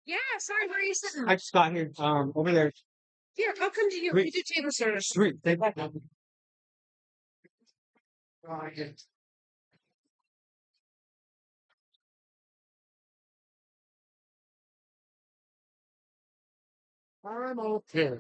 Yeah, sorry, where are you sitting? I just got here. Over there. Here, I'll come to you. We Sweet, do table service. sweet. Thank you. I'm okay.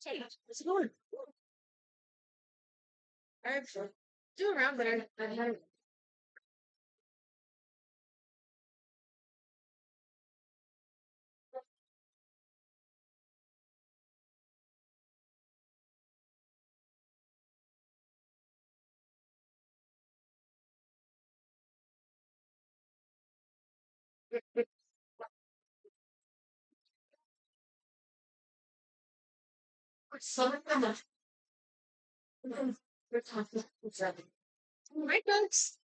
Hey, how's it going? I've do around, but I had Right, folks.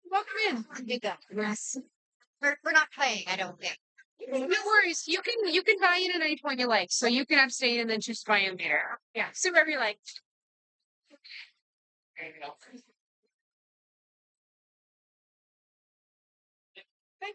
Welcome in. You go. Yes. We're not playing, I don't think. No worries. You can buy in at any point you like. So you can abstain and then just buy in there. Yeah. So whatever you like. There you go. Okay.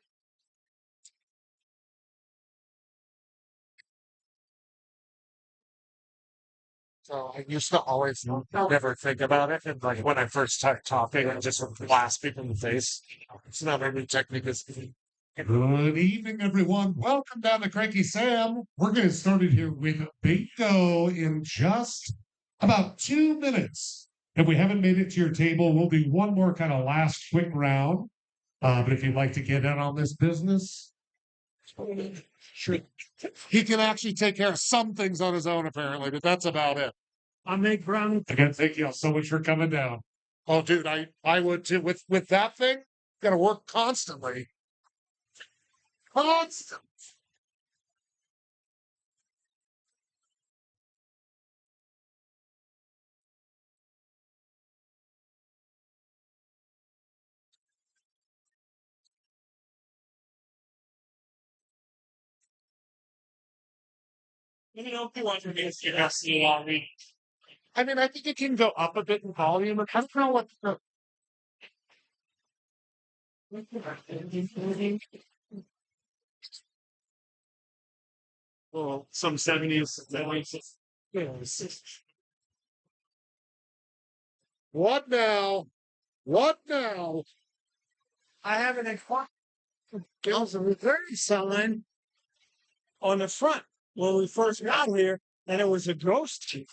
So I used to always never think about it. And like when I first started talking, I just would blast people in the face. It's not a new technique. Good evening, everyone. Welcome down to Cranky Sam. We're going to start it here with bingo in just about 2 minutes. If we haven't made it to your table, we'll do one more kind of last quick round. But if you'd like to get in on this business, sure. He can actually take care of some things on his own, apparently, but that's about it. I make brownies. Again, thank you all so much for coming down. Oh, dude, I would too. With that thing, got to work constantly. Constant. You know, if you want to get your SCR. I mean, I think it can go up a bit in volume. I don't know what the. Well, some 70s. What now? What now? I have an inquiry. There's a reverse sign on the front when we first got here, and it was a ghost chief.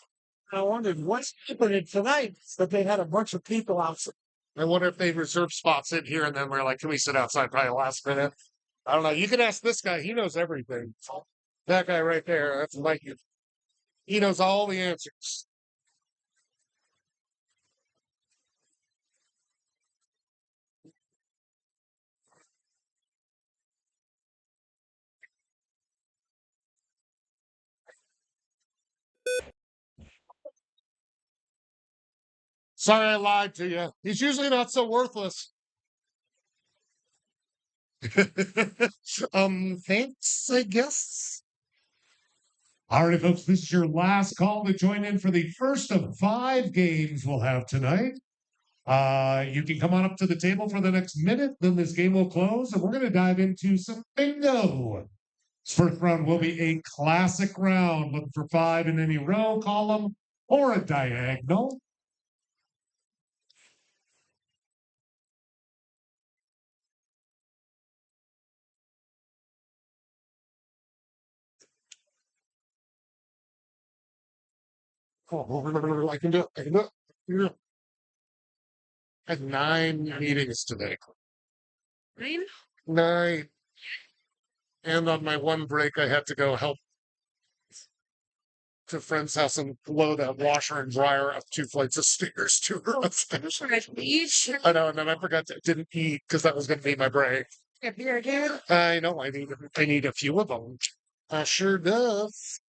I wondered what's happening tonight, but they had a bunch of people outside. I wonder if they reserved spots in here, and then we're like, can we sit outside probably last minute? I don't know. You can ask this guy. He knows everything. That guy right there. That's Mike. He knows all the answers. Sorry I lied to you. He's usually not so worthless. Thanks, I guess. All right, folks, this is your last call to join in for the first of 5 games we'll have tonight. You can come on up to the table for the next minute, then this game will close, and we're going to dive into some bingo. This first round will be a classic round, looking for 5 in any row, column, or a diagonal. Oh, I can do it. I can do it. I had 9 meetings today. 9? 9. And on my one break, I had to go help to a friend's house and load a washer and dryer up 2 flights of stairs to her. I know, and then I forgot to didn't eat because that was going to be my break. A beer again? I know. I need a few of them. I sure does.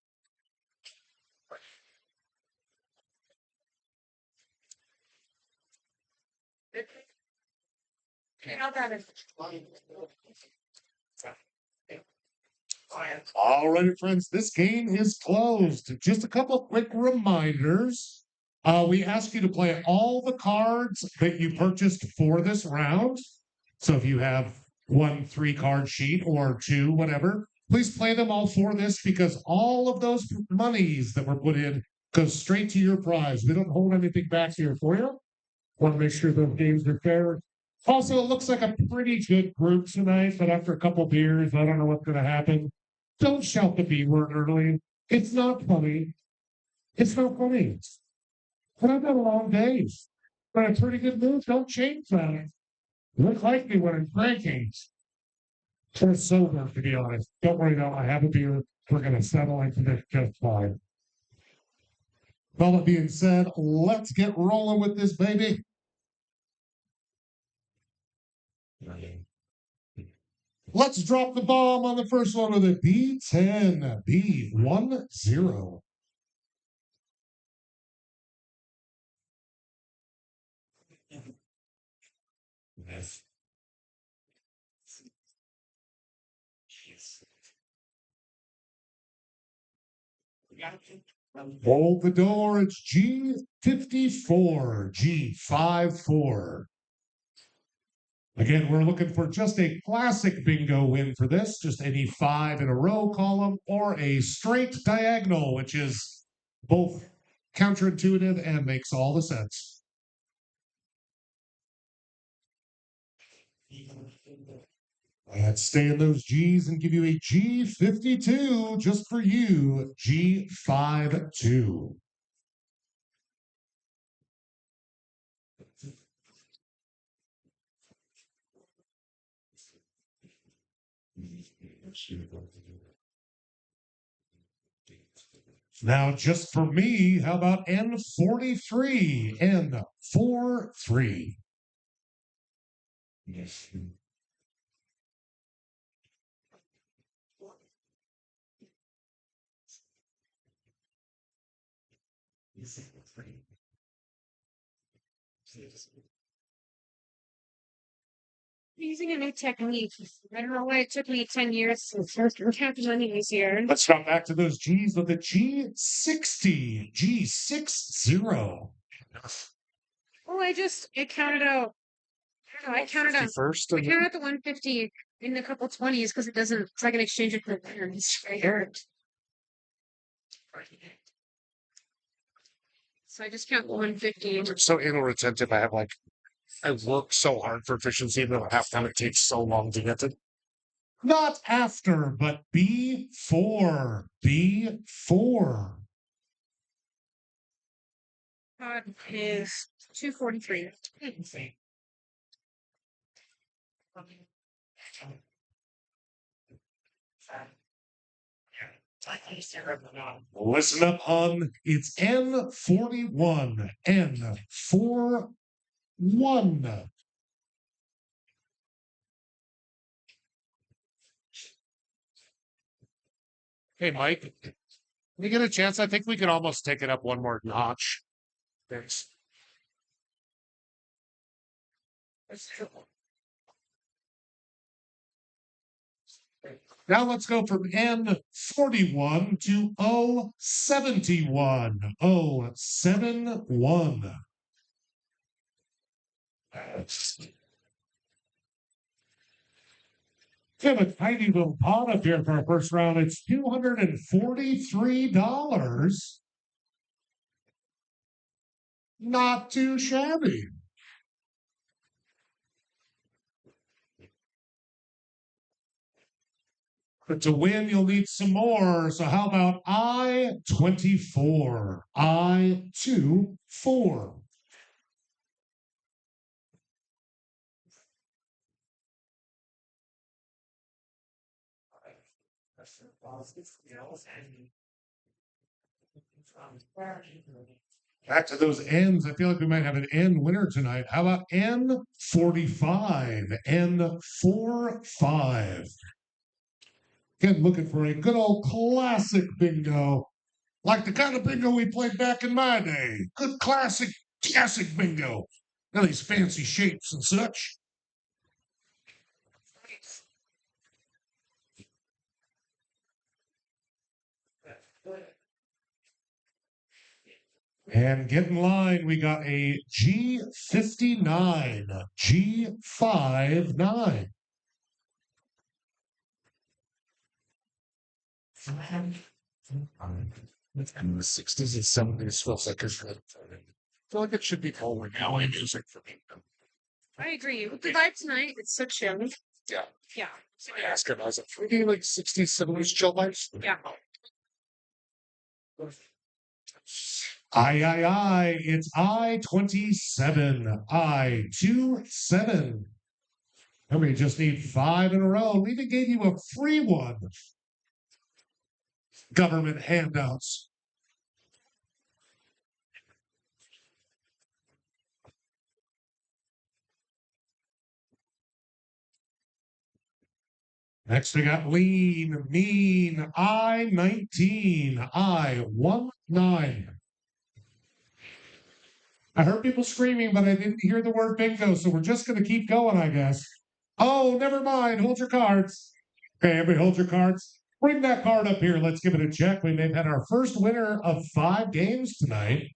All right, friends, this game is closed. Just a couple quick reminders. We ask you to play all the cards that you purchased for this round. So if you have 1 3-card sheet or 2, whatever, please play them all for this because all of those monies that were put in go straight to your prize. We don't hold anything back here for you. Want to make sure those games are fair. Also, it looks like a pretty good group tonight, but after a couple beers, I don't know what's going to happen. Don't shout the B word early. It's not funny. It's not funny. But I've had long days. But a pretty good mood. Don't change that. Look like me when I'm cranking. Or sober, to be honest. Don't worry though, I have a beer. We're going to settle into this just fine. All that being said, let's get rolling with this baby. Let's drop the bomb on the first one with a B10, B10. Hold the door. It's G54, G54. Again, we're looking for just a classic bingo win for this, just any 5 in a row column or a straight diagonal, which is both counterintuitive and makes all the sense. Let's stay in those G's and give you a G52 just for you, G52. Now, just for me, how about N43? N43. Yes. Using a new technique. I don't know why it took me 10 years to first count money easier. Let's drop back to those G's with the G60. G60. Oh, it counted out. I don't know, I counted out. First. I counted out the 150 in a couple 20s because it doesn't, so I can exchange it for winners right here. So I just count the 150. I'm so anal retentive. I work so hard for efficiency that half time it takes so long to get to. Not after, but before. Before. Pod is 243. Listen up, hon. It's N41. N41. Hey, Mike. When you get a chance, I think we could almost take it up one more notch. Thanks. Now let's go from N41 to O71. O71. We have a tiny little pot up here for our first round. It's $243. Not too shabby. But to win, you'll need some more. So how about I-24? I-24. Back to those N's. I feel like we might have an N winner tonight. How about N45? N45. Again, looking for a good old classic bingo, like the kind of bingo we played back in my day. Good classic bingo. Now these fancy shapes and such. And get in line, we got a G59. G59. In the 60s and 70s feels like it's I feel like it should be more now music for me. I agree. With the vibe tonight, it's so chill. Yeah. Yeah. I asked him, I was like, "Really like 60s, 70s chill vibes?" Yeah. I, it's I-27. I-27. And we just need 5 in a row. We even gave you a free one. Government handouts. Next, we got lean, mean, I-19, I-19. I heard people screaming, but I didn't hear the word bingo, so we're just going to keep going, I guess. Oh, never mind. Hold your cards. Okay, everybody hold your cards. Bring that card up here. Let's give it a check. We may have had our first winner of 5 games tonight.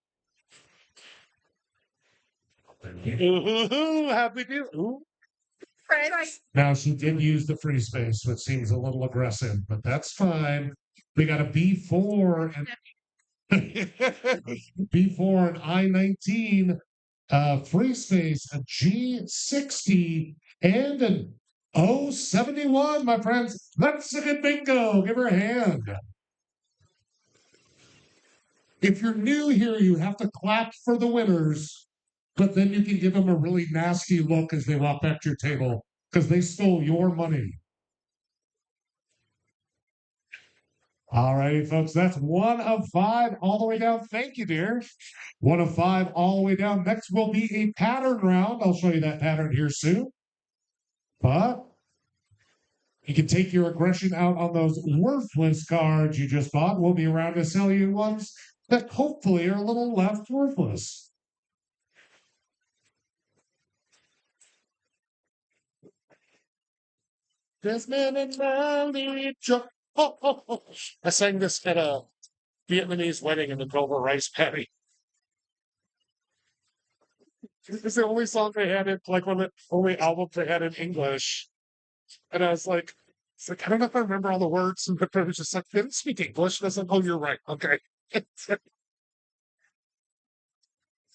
Ooh, how'd we do? Ooh. Now, she did use the free space, which seems a little aggressive, but that's fine. We got a B4 and B4 and I-19, free space, a G60, and an O71, my friends. That's a good bingo. Give her a hand. If you're new here, you have to clap for the winners, but then you can give them a really nasty look as they walk back to your table because they stole your money. All righty, folks, that's 1 of 5 all the way down. Thank you, dear. 1 of 5 all the way down. Next will be a pattern round. I'll show you that pattern here soon. But you can take your aggression out on those worthless cards you just bought. We'll be around to sell you ones that hopefully are a little less worthless. This man in Valley. Oh. I sang this at a Vietnamese wedding in the Dover rice paddy. It's the only song they had in, like, one of the only albums they had in English. And I was like, I don't know if I remember all the words, but I was just like, they didn't speak English. And I was like, oh, you're right. Okay.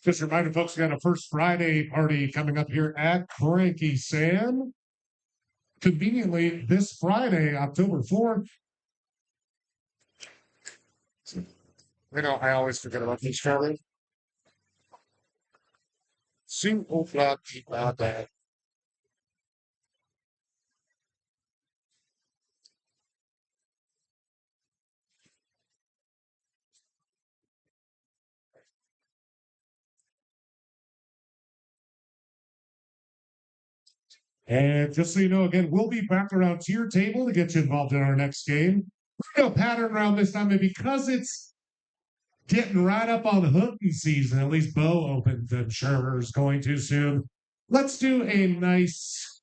Just a reminder, folks, we got a First Friday party coming up here at Cranky Sam. Conveniently, this Friday, October 4th. You know, I always forget about these Friday. Simple flat that. And just so you know, again, we'll be back around to your table to get you involved in our next game. We're going to pattern round this time, and because it's getting right up on hunting season, at least Bo opens, I'm sure is going to soon. Let's do a nice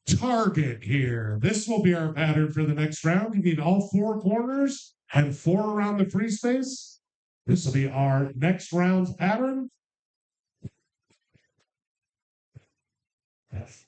target here. This will be our pattern for the next round. You need all 4 corners and 4 around the free space. This will be our next round's pattern. Yes.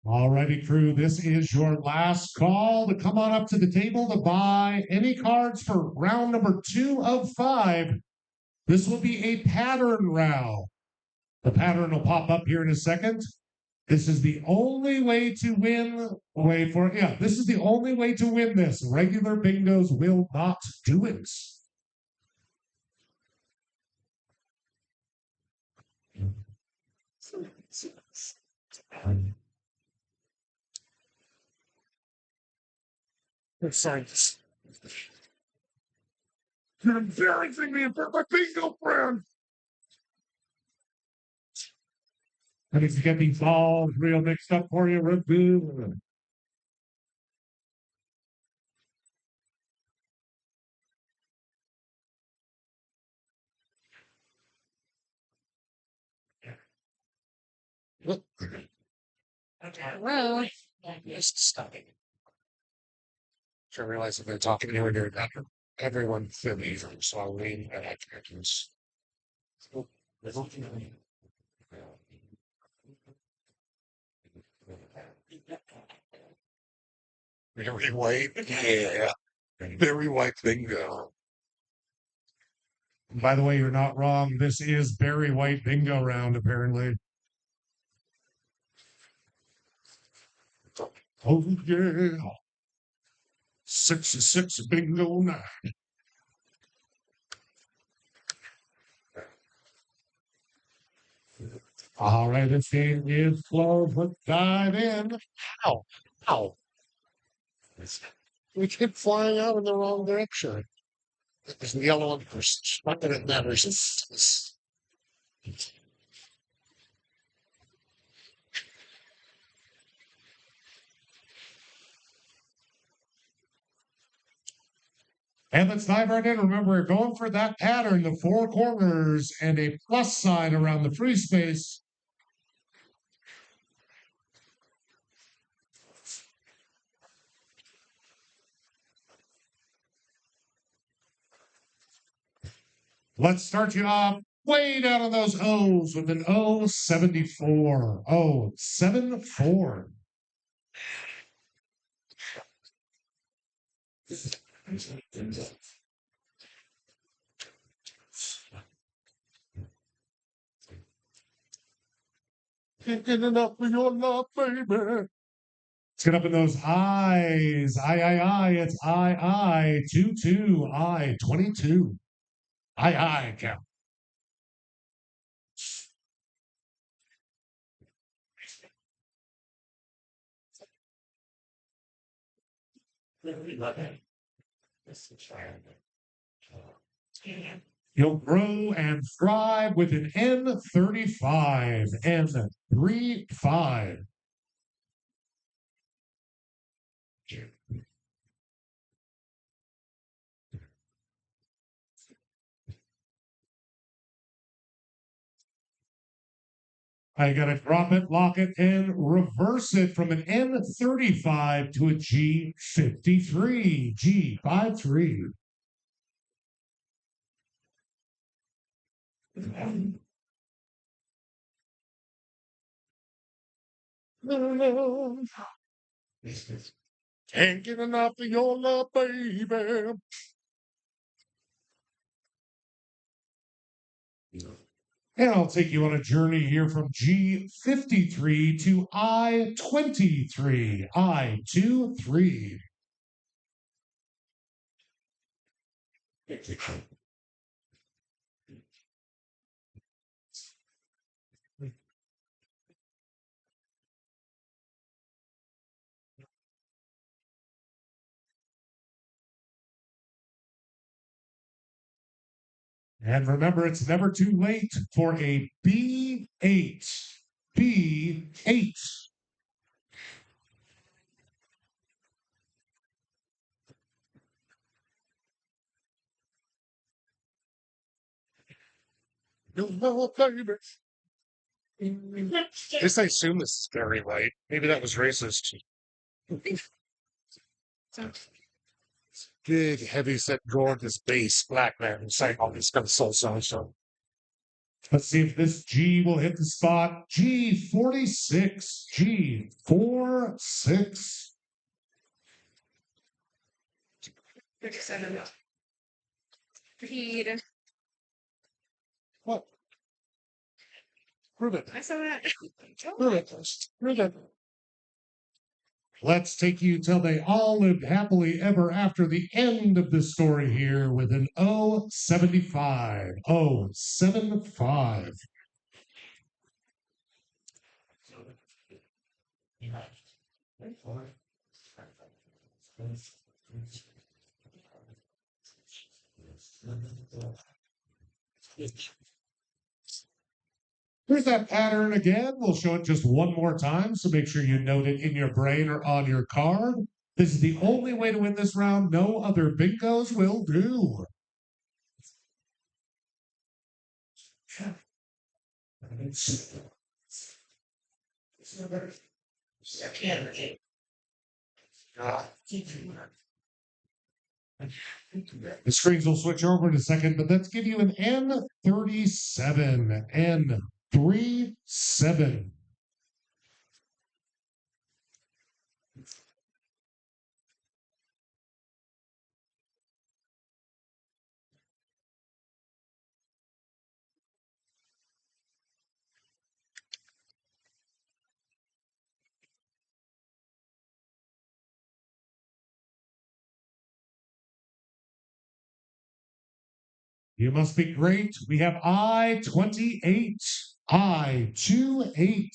Alrighty, crew, this is your last call to come on up to the table to buy any cards for round number 2 of 5. This will be a pattern round. The pattern will pop up here in a second. This is the only way to win. This is the only way to win this. Regular bingos will not do it. Sorry. You're embarrassing me in front of my bingo friend. I need to get these balls real mixed up for you, Red Bull. Hello. Just stopping. I realize if they're talking to you, everyone feel me, so I'll lean and I can. Very white, yeah. Very white bingo. By the way, you're not wrong. This is Barry White bingo round, apparently. Oh, yeah. 66 bingo night. All right, this game is closed. Let's dive in. Ow, ow. We keep flying out in the wrong direction. There's the yellow one first. Not that it matters. And let's dive right in. Remember, we're going for that pattern, the 4 corners and a plus sign around the free space. Let's start you off way down on those O's with an O74. O74. Picking it up for your love, baby. Let's get up in those I's. I. It's I. 22. I. 22. I. Count. You'll grow and thrive with an N35. N35. I got to drop it, lock it, and reverse it from an N35 to a G53. G53. Can't get enough of your love, baby. And I'll take you on a journey here from G53 to I23. I23. And remember, it's never too late for a B8. B8. You know, baby. I guess I assume this is very light. Maybe that was racist. Big, heavy set, gorgeous bass, black man saying all these kind of soul songs. So Let's see if this G will hit the spot. G46. G46. 37. Repeat. What? Prove it. I saw that. Prove it. Prove it. Let's take you till they all lived happily ever after the end of the story here with an 075. 075. Here's that pattern again. We'll show it just one more time, so make sure you note it in your brain or on your card. This is the only way to win this round. No other bingos will do. The screens will switch over in a second, but let's give you an N37. N37. You must be great. We have I-28. I-28.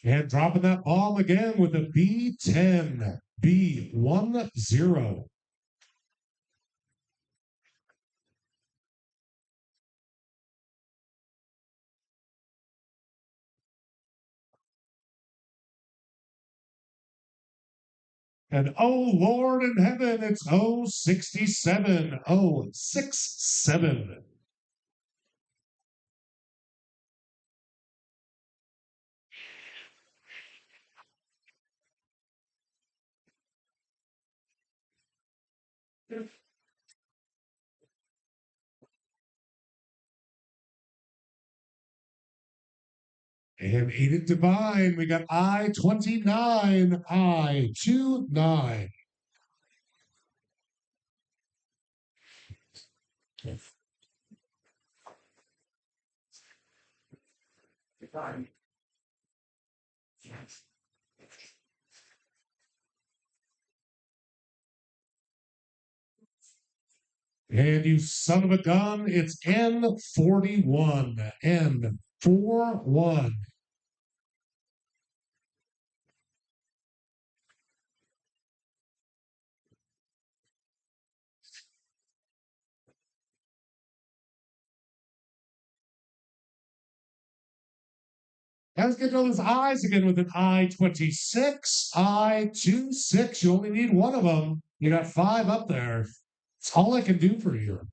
And dropping that bomb again with a B10. B10. And oh Lord in heaven, it's 067. 067. And Aided Divine, we got I-29. I-29. And you son of a gun, it's N41. N41. Let's get those eyes again with an I-26. I-26. You only need one of them. You got 5 up there. It's all I can do for you.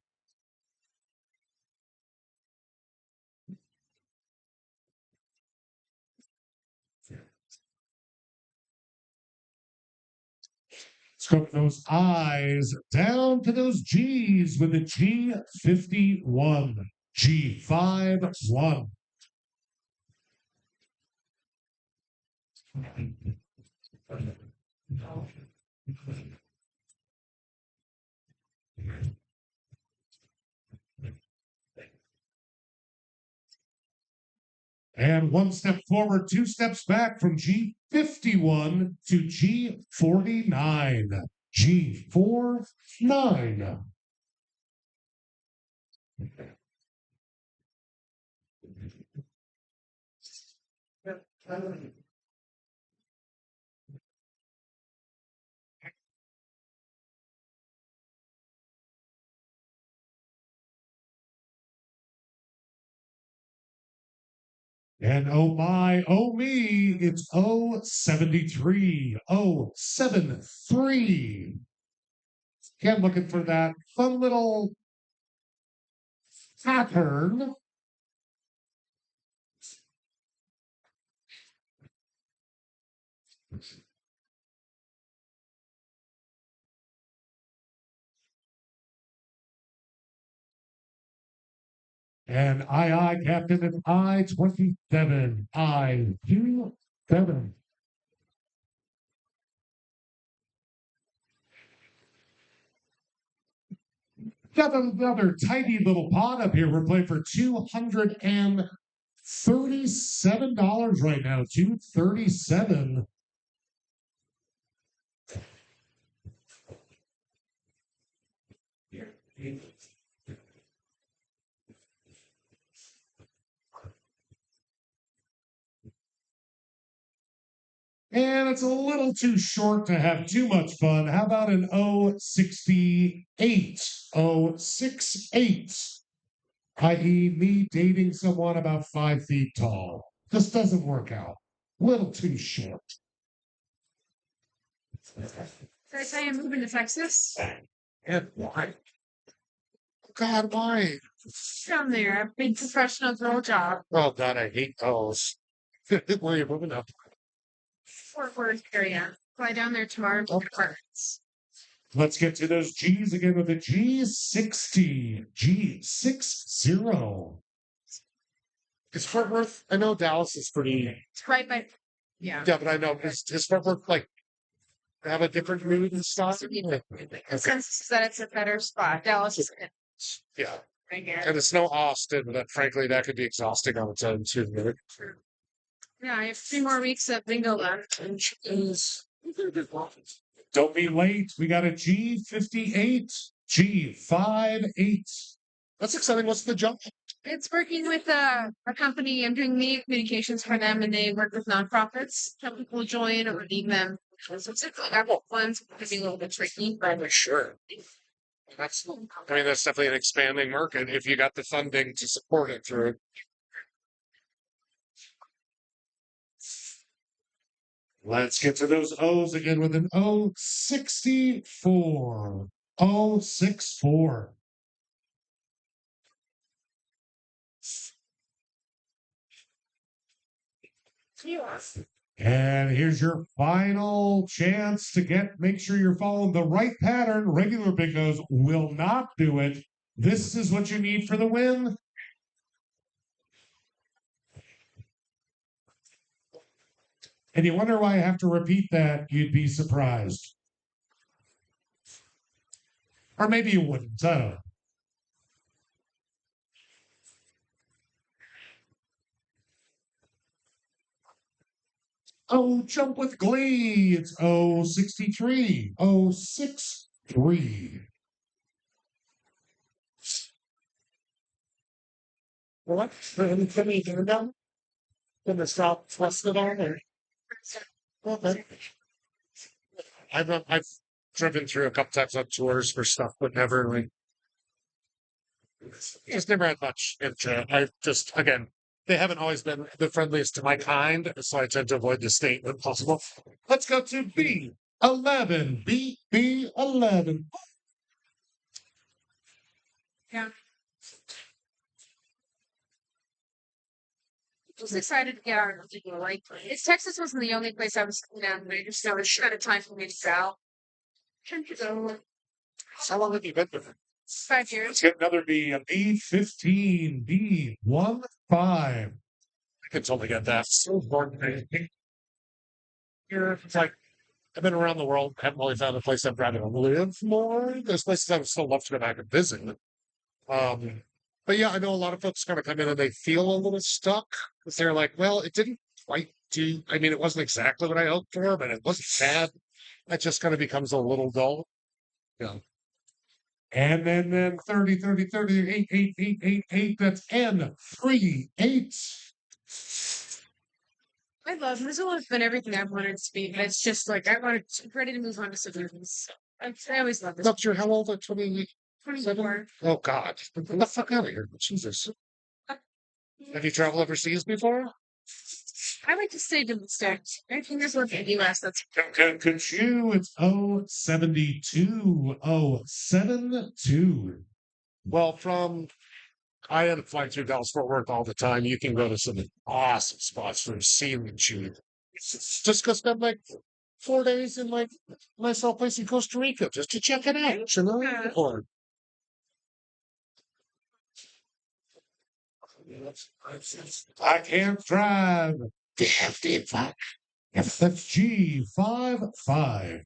Scope those I's down to those G's with a G51. G51. And 1 step forward, 2 steps back from G51 to G49. G49. And oh my, oh me, it's 073. 073. Again, looking for that fun little pattern. And I, Captain, it's I-27. I-27. Got another tiny little pot up here. We're playing for $237 right now. 237. And it's a little too short to have too much fun. How about an 068? 068, i.e., me dating someone about 5 feet tall. This doesn't work out. Little too short. Did I tell you I'm moving to Texas? And why? God, why? Down there, a big professional girl job. Oh, God, I hate those. Where are you moving up? Fort Worth area. Fly down there tomorrow to apartments. Let's get to those G's again with the G60. G60. Is Fort Worth? I know Dallas is pretty. It's right by, yeah. Yeah, but I know is Fort Worth like have a different mood and style? The consensus is that it's a better spot. Dallas is Yeah, right here. and it's no Austin, but frankly, that could be exhausting on its own too. Yeah, I have 3 more weeks of bingo left. Don't be late. We got a G58, G58. That's exciting. What's the jump? It's working with a company. I'm doing media communications for them, and they work with nonprofits. Some people join or leave them. So it's like I want ones could be a little bit tricky, but Sure. That's, I mean, that's definitely an expanding market if you got the funding to support it through it. Let's get to those O's again with an O64. O64. And here's your final chance to make sure you're following the right pattern. Regular bingos will not do it. This is what you need for the win. And you wonder why I have to repeat that, you'd be surprised. Or maybe you wouldn't. I don't know. Oh, jump with glee. It's 063. 063. What? Can we do them? Can the stop thrust it on? Or? Okay. I've driven through a couple times on tours for stuff, but never like just never had much interest. I just again, they haven't always been the friendliest to my kind, so I tend to avoid the state when possible. Let's go to B11. B11. yeah. I was excited to get out of the like it's Texas wasn't the only place I was down, but I just know it's kind of time for me to sell. So How long have you been with it? 5 years. Let's get another B, a B15, B15. I can totally get that. So boring. Here, it's like I've been around the world, haven't really found a place I'd rather live more. There's places I would still love to go back and visit. But yeah, I know a lot of folks kind of come in and they feel a little stuck because they're like, well, it didn't quite do. I mean, it wasn't exactly what I hoped for, but it wasn't bad. That just kind of becomes a little dull. Yeah. And then 30, 30, 30, 8, 8, 8, 8, 8. That's N 3, 8. I love Missoula has been everything I've wanted to be, but it's just like I'm ready to move on to suburbs. I always love this. Not sure how old at 20. 24. Oh God. Get the fuck out of here. Jesus. Have you traveled overseas before? I like to stay domestic. I think there's one in the US that's Could you? It's 072. 072. Well, I am flying through Dallas Fort Worth all the time. You can go to some awesome spots for sealing cheap. Just go spend like 4 days in like a nice little place in Costa Rica just to check it out, you know? Yeah. Or I can't drive. DFD5. That's G55.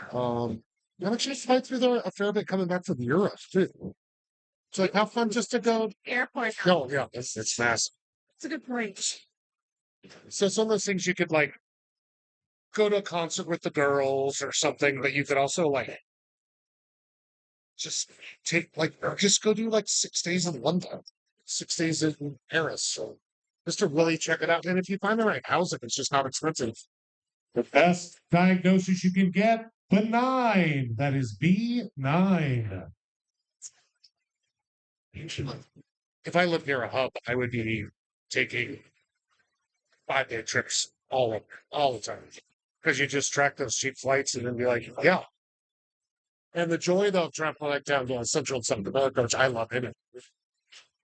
I'm actually flying through there a fair bit coming back from Europe too. It's like how fun just to go. Airport. Oh yeah, it's massive. That's a good point. So some of those things you could like go to a concert with the girls or something, but you could also like just take like or just go do like 6 days in London, 6 days in Paris. So just to really check it out. And if you find the right housing, it's just not expensive. The best diagnosis you can get, benign. That is B9. If I lived near a hub, I would be taking 5 day trips all the time. Because you just track those cheap flights and then be like, yeah. And the joy though of traveling like down to Central and South America, which I love in it.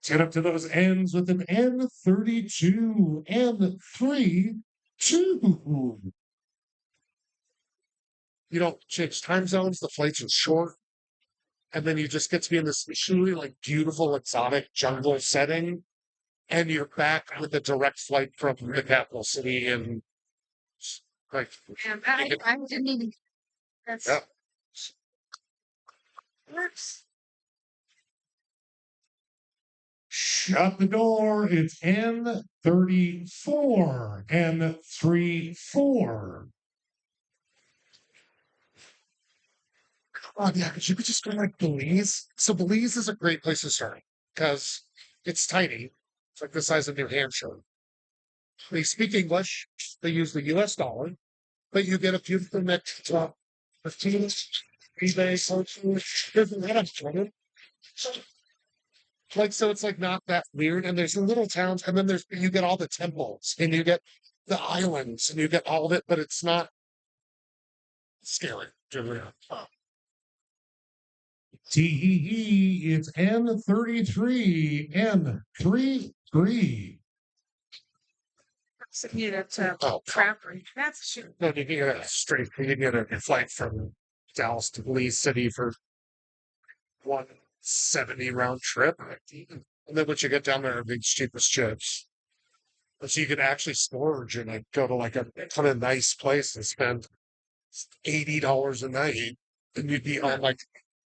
Get up to those ends with an N32, N32. You don't change time zones, the flights are short, and then you just get to be in this truly like beautiful exotic jungle setting, and you're back with a direct flight from the capital city and like And I didn't even. That's yeah. works. Shut the door. It's N34. N34. Oh yeah, because you could just go like Belize. So Belize is a great place to start because it's tiny. It's like the size of New Hampshire. They speak English. They use the U.S. dollar, but you get a beautiful mix of Latinos, eBay, culture. There's a lot of children. Like so, it's like not that weird. And there's the little towns, and then there's you get all the temples, and you get the islands, and you get all of it, but it's not scary. Tee, it's N33, N33. Yeah, that's Oh, proper. That's shit. no, you can get a straight, you can get a flight from Dallas to Belize City for 170 round trip. And then once you get down there, the cheapest chips. But so you could actually splurge and like go to like a kind of nice place and spend $80 a night, and you'd be on like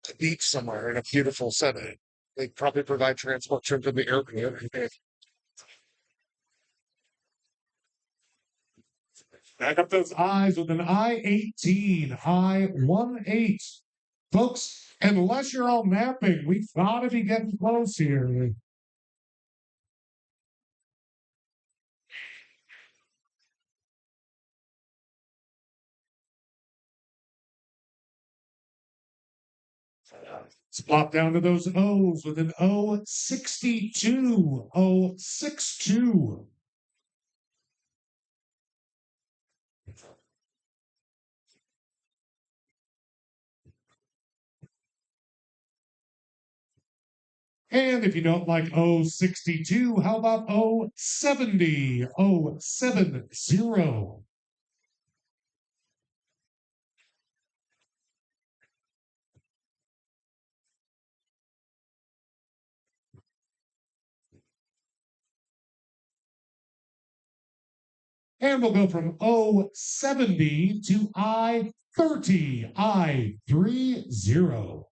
the beach somewhere in a beautiful setting. They probably provide transport to the airport. Back up those eyes with an I-18, I-18. Folks, unless you're all napping, we've got to be getting close here. Let's plop down to those O's with an O62. O62. And if you don't like O62, how about O70? O70. And we'll go from O70 to I-30. I-30.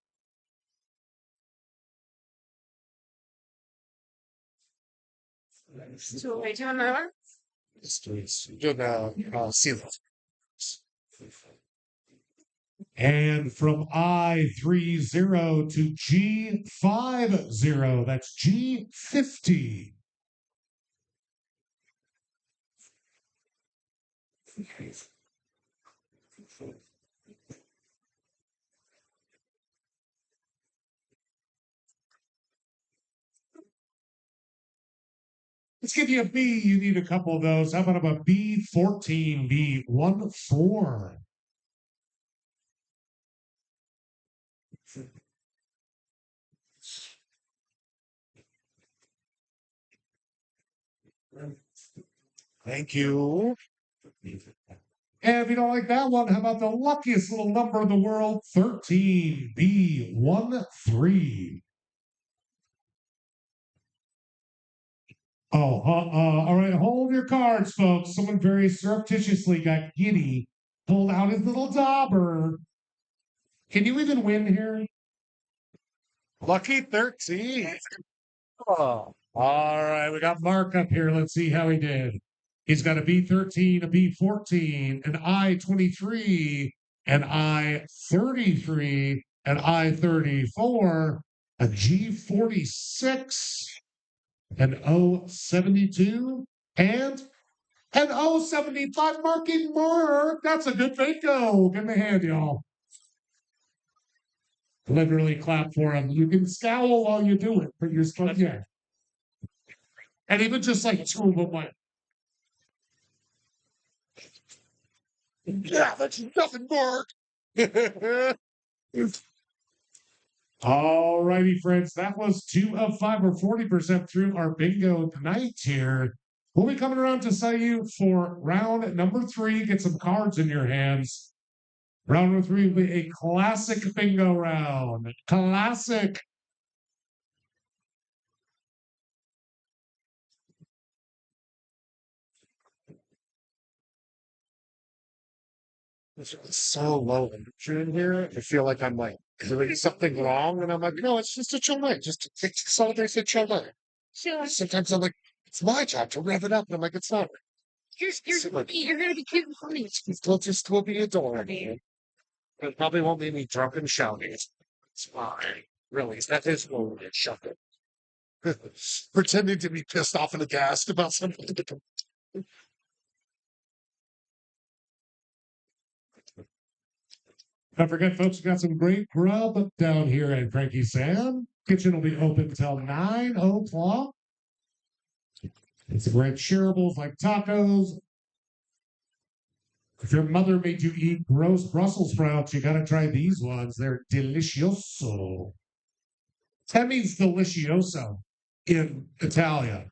So wait, do another one? See that. And from I-30 to G50, that's G50. Let's give you a B. You need a couple of those. How about a B14, B14? Thank you. And if you don't like that one, how about the luckiest little number in the world? 13B13. Oh, all right. Hold your cards, folks. Someone very surreptitiously got giddy, pulled out his little dauber. Can you even win here? Lucky 13. Oh. All right, we got Mark up here. Let's see how he did. He's got a B13, a B14, an I-23, an I-33, an I-34, a G-46, an O-72, and an O-75 marking Mark. That's a good bingo. Give him a hand, y'all. Literally clap for him. You can scowl while you do it, but you're supposed yeah. And even just like two of them went, yeah, that's nothing, Mark. All righty, friends. That was 2 of 5 or 40% through our bingo tonight here. We'll be coming around to say you for round number 3. Get some cards in your hands. Round number 3 will be a classic bingo round. Classic. It's so low energy in here. I feel like I'm like doing something wrong, and I'm like, no, it's just a chill night. Just it's Sunday's a chill night. Sure. Sometimes I'm like, it's my job to rev it up, and I'm like, it's not. You're gonna be cute and funny. We'll be adorable. It probably won't be me drunk and shouting. It's fine. Really, that is what we shut it. Pretending to be pissed off and aghast about something. Don't forget, folks, we got some great grub down here at Frankie Sam. Kitchen will be open until 9 o'clock. It's great shareables like tacos. If your mother made you eat gross Brussels sprouts, you got to try these ones. They're delicioso. That means delicioso in Italian.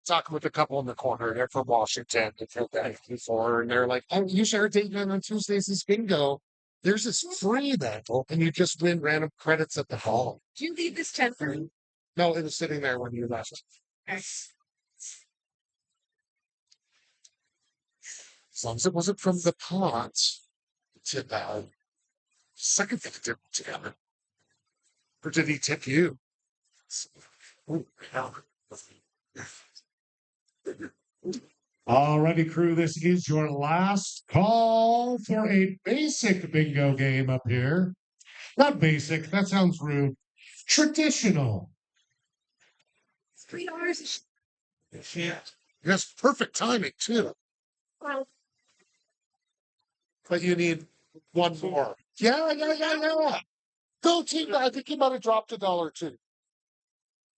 talking with a couple in the corner. They're from Washington. They've heard that before, and they're like, "Oh, you share date night on Tuesdays is bingo. There's this free event, and you just win random credits at the hall." Do you leave this 10 for me? No, it was sitting there when you left. As long as it wasn't from the pot to second thing did together. Or did he tip you? Ooh, hell. Alrighty, crew, this is your last call for a basic bingo game up here. Not basic, that sounds rude. Traditional. $3. Yeah. Yes, perfect timing too. Well, But you need one more. Yeah. Go team. I think you might have dropped $1 too.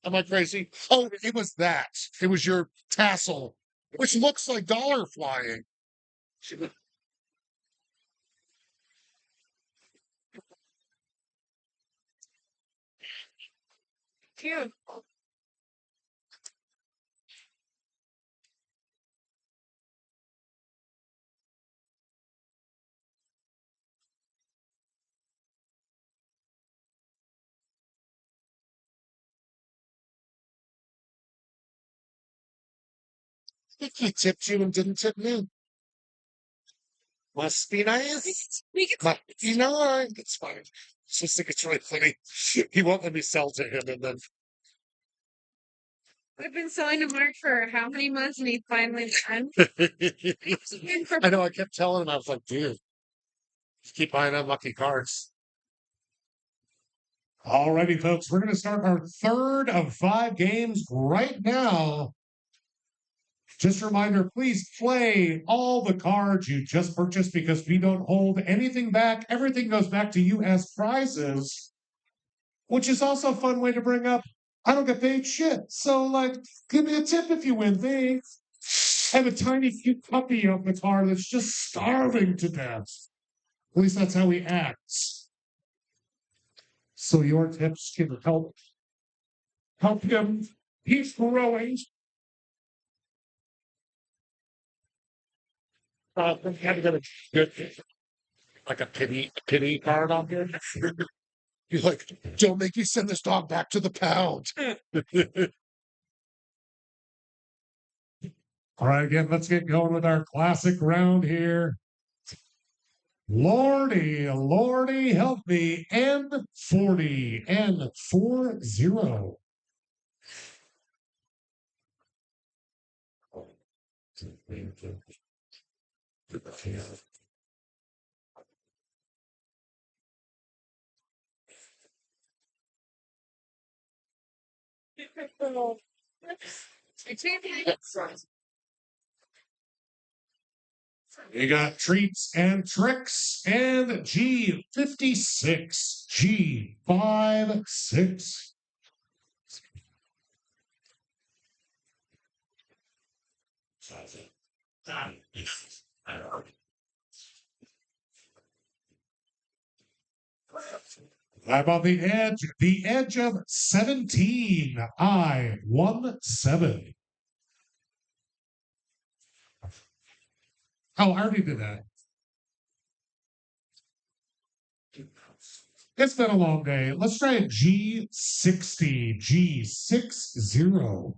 Am I crazy? Oh, it was that. It was your tassel, which looks like dollar flying. cute. I think he tipped you and didn't tip me. Must be nice. We can But you know what? It's fine. Just think it's really funny. He won't let me sell to him, and then I've been selling to Mark for how many months and he finally won. I know. I kept telling him, I was like, dude, just keep buying unlucky cards. Alrighty, folks, we're going to start our third of 5 games right now. Just a reminder, please play all the cards you just purchased because we don't hold anything back. Everything goes back to you as prizes, which is also a fun way to bring up, I don't get paid shit. So, like, give me a tip if you win. Thanks. I have a tiny cute puppy on the car that's just starving to death. At least that's how he acts. So your tips can help him. He's growing. We had to get a good, like a pity card on here. He's like, don't make me send this dog back to the pound. All right, again, let's get going with our classic round here. Lordy, help me. N40, N40. You got treats and tricks and G56, G56. I'm on the edge of 17. I won 7. Oh, I already did that. It's been a long day. Let's try a G60, G60.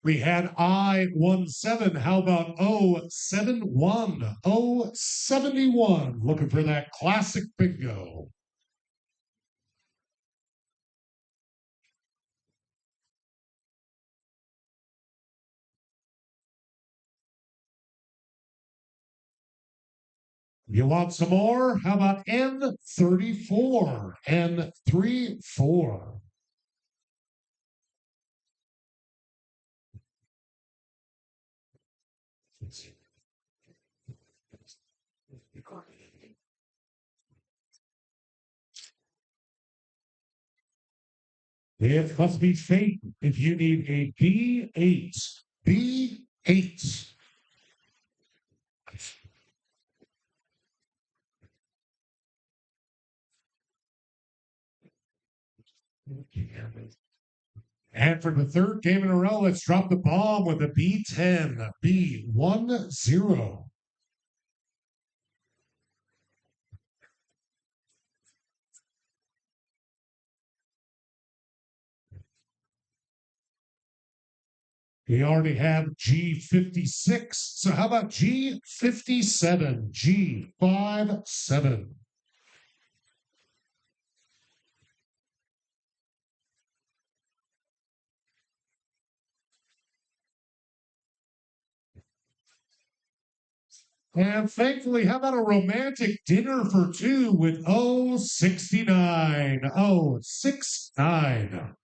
We had I-17. How about O-71? O-71. Looking for that classic bingo. You want some more? How about N34? N34. It must be fate if you need a D8. B8. And for the third game in a row, let's drop the bomb with the B10, B10. We already have G56. So how about G57? G57. And thankfully, how about a romantic dinner for two with 069? 069.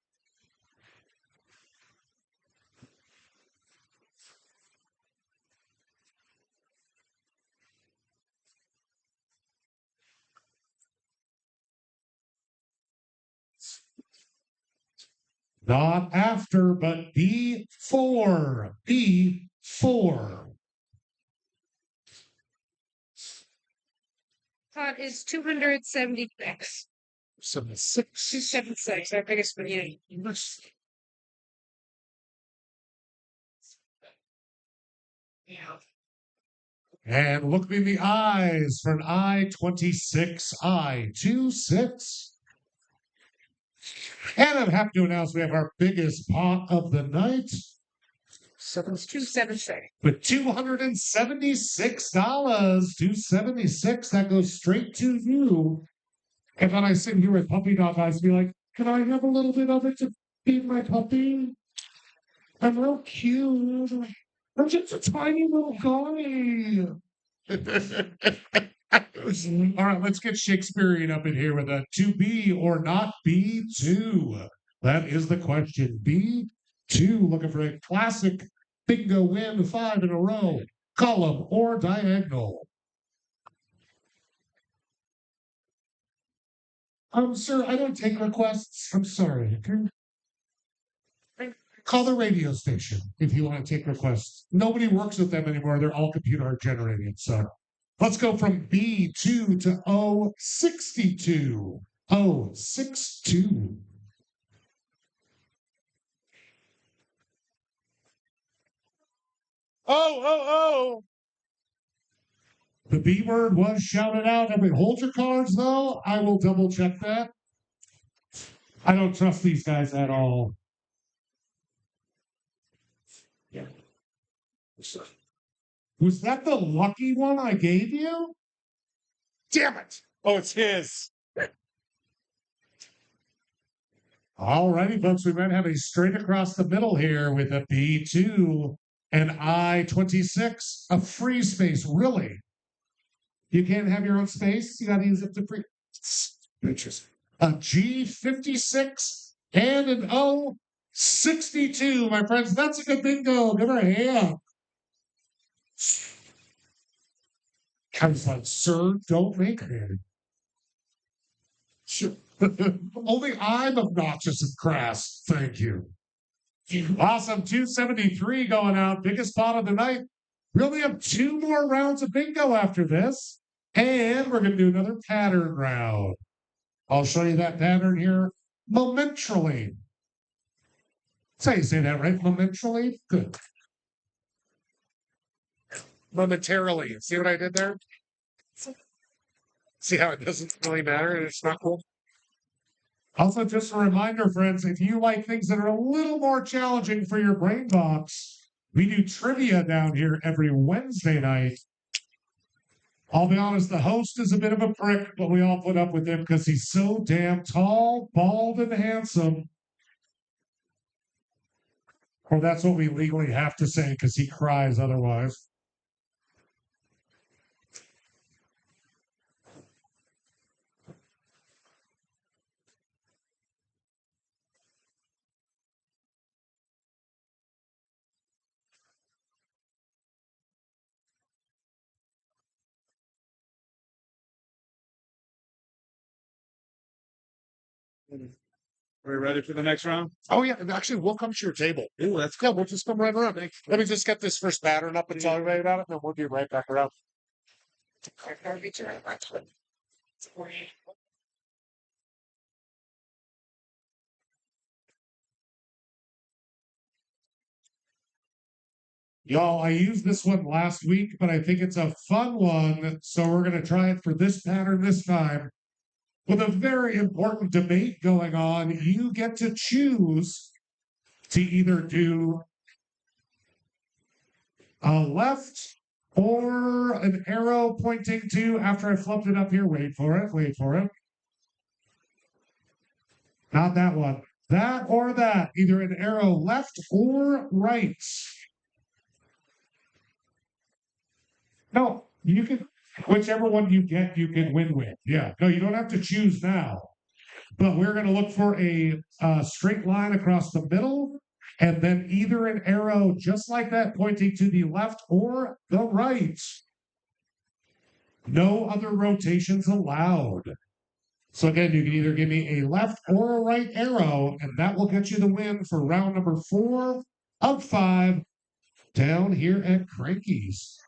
Not after, but B4. B4. Pot is 276. 76. 276. I think it's beginning. Yeah. And look me in the eyes for an I-26, I-26. And I'm happy to announce we have our biggest pot of the night. 276. With $276. $276. That goes straight to you. And then I sit here with puppy dog eyes and be like, can I have a little bit of it to feed my puppy? I'm real cute. I'm just a tiny little guy. All right, let's get Shakespearean up in here with a to be or not be two. That is the question. B2, looking for a classic bingo win, 5 in a row, column or diagonal. Sir, I don't take requests. I'm sorry. Call the radio station if you want to take requests. Nobody works with them anymore. They're all computer generated. So let's go from B2 to O62. O62. Oh. The B word was shouted out. I mean, hold your cards though. I will double check that. I don't trust these guys at all. Yeah. Was that the lucky one I gave you? Damn it. Oh, it's his. All righty, folks. We might have a straight across the middle here with a B2 and I-26, a free space. Really? You can't have your own space? You got to use it to free. Interesting. A G56 and an O62, my friends. That's a good bingo. Give her a hand. I was like, sir, don't make me. Sure. Only I'm obnoxious and crass. Thank you. Awesome. 273 going out. Biggest spot of the night. We only have 2 more rounds of bingo after this. And we're going to do another pattern round. I'll show you that pattern here momentarily. That's how you say that, right? Momentarily? Good. Momentarily. See what I did there? See how it doesn't really matter and it's not cool? Also, just a reminder, friends, if you like things that are a little more challenging for your brain box, we do trivia down here every Wednesday night. I'll be honest, the host is a bit of a prick, but we all put up with him because he's so damn tall, bald, and handsome. Or that's what we legally have to say because he cries otherwise. Are we ready for the next round? Oh yeah, and actually, we'll come to your table. Ooh, that's Yeah, we'll just come right around. Let me just get this first pattern up and tell everybody about it, and then we'll be right back around. Y'all, I used this one last week, but I think it's a fun one. So we're going to try it for this pattern this time. With a very important debate going on, you get to choose to either do a left or an arrow pointing to, after I flipped it up here, wait for it, wait for it. Not that one. That or that, either an arrow left or right. No, you can, whichever one you get, you can win with. Yeah, no, you don't have to choose now. But we're going to look for a straight line across the middle, and then either an arrow just like that pointing to the left or the right. No other rotations allowed. So again, you can either give me a left or a right arrow, and that will get you the win for round number 4 of 5 down here at Cranky's.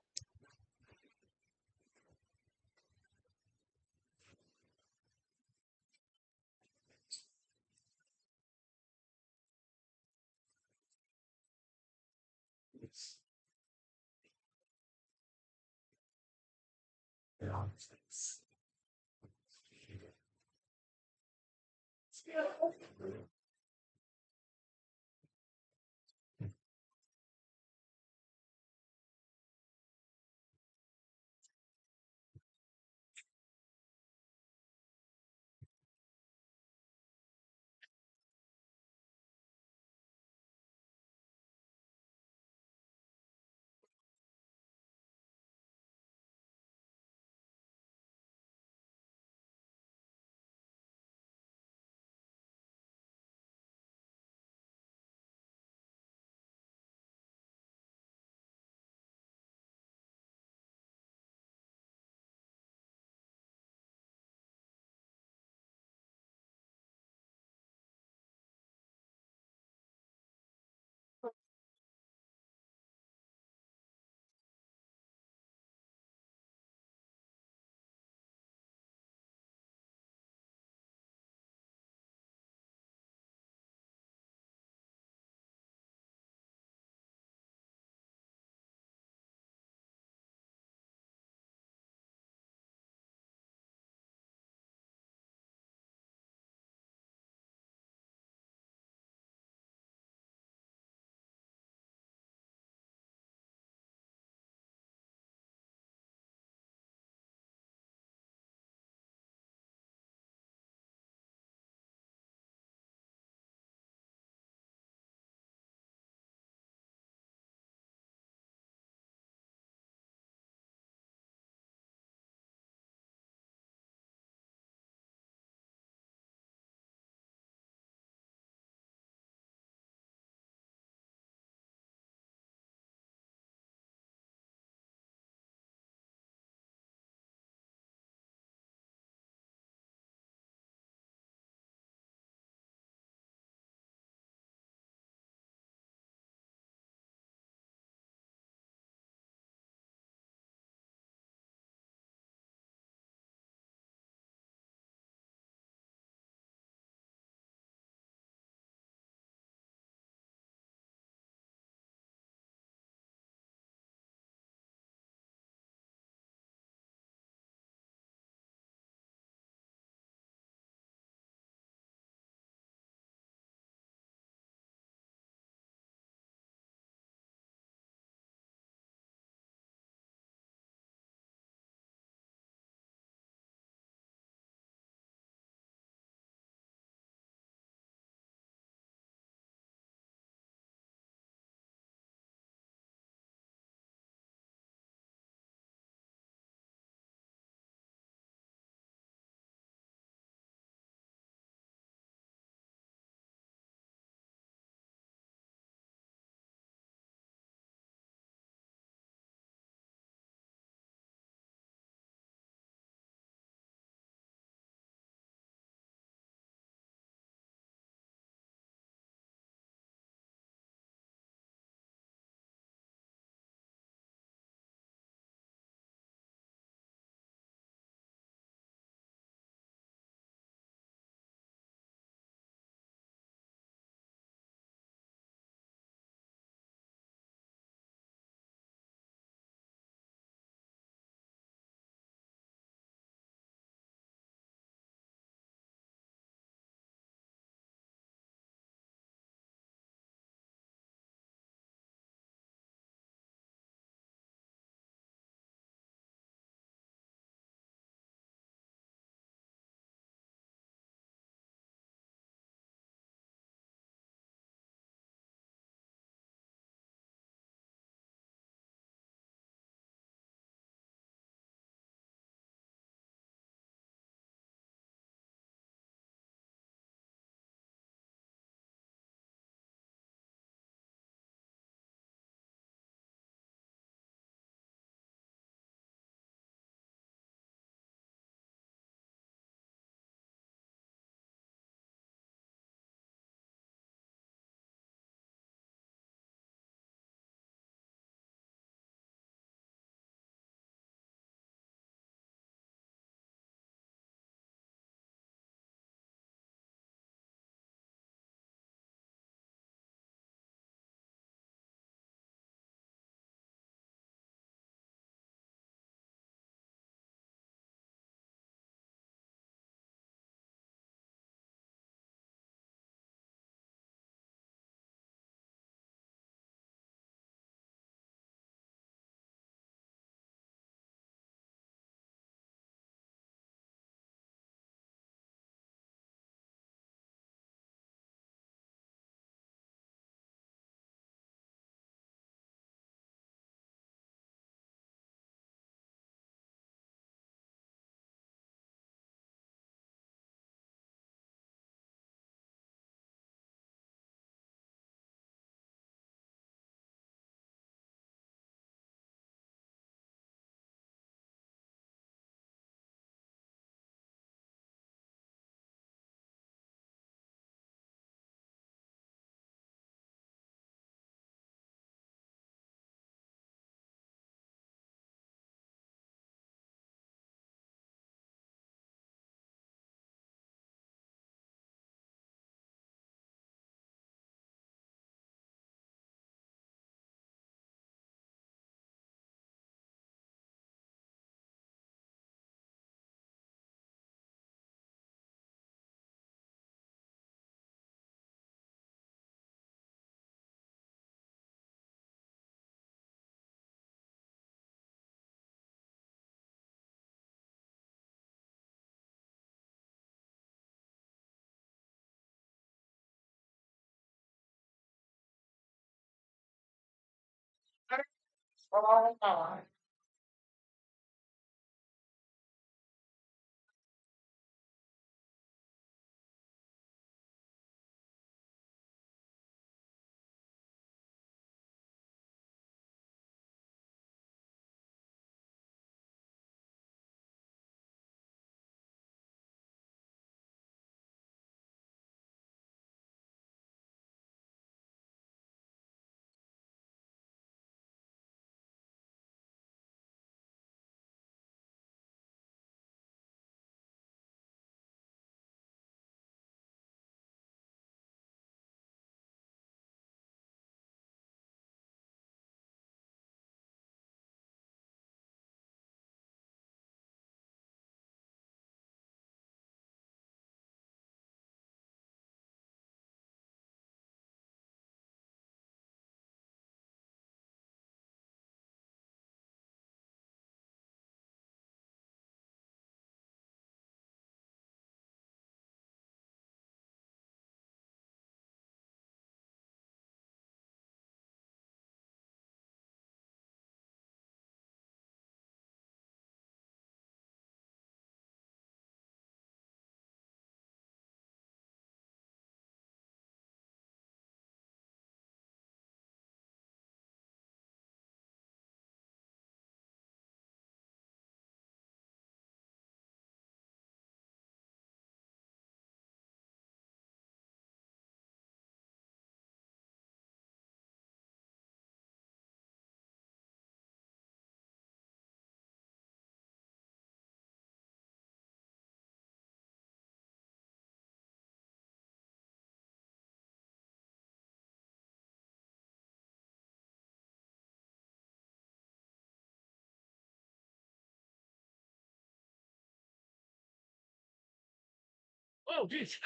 Oh, geez.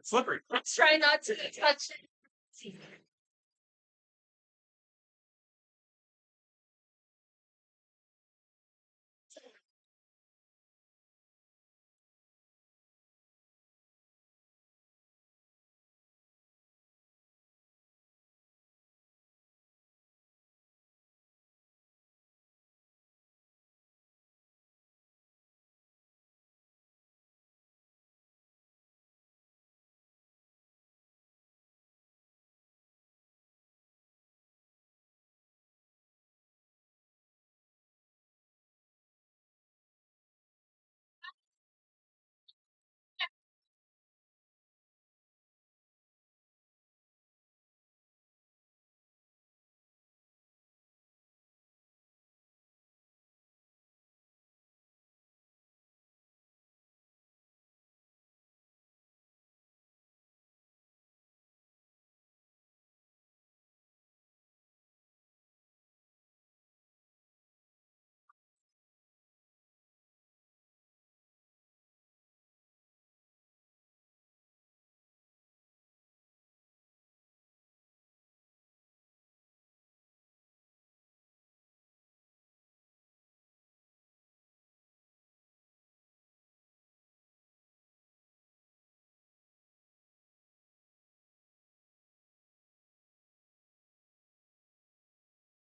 Slippery. Let's try not to touch it.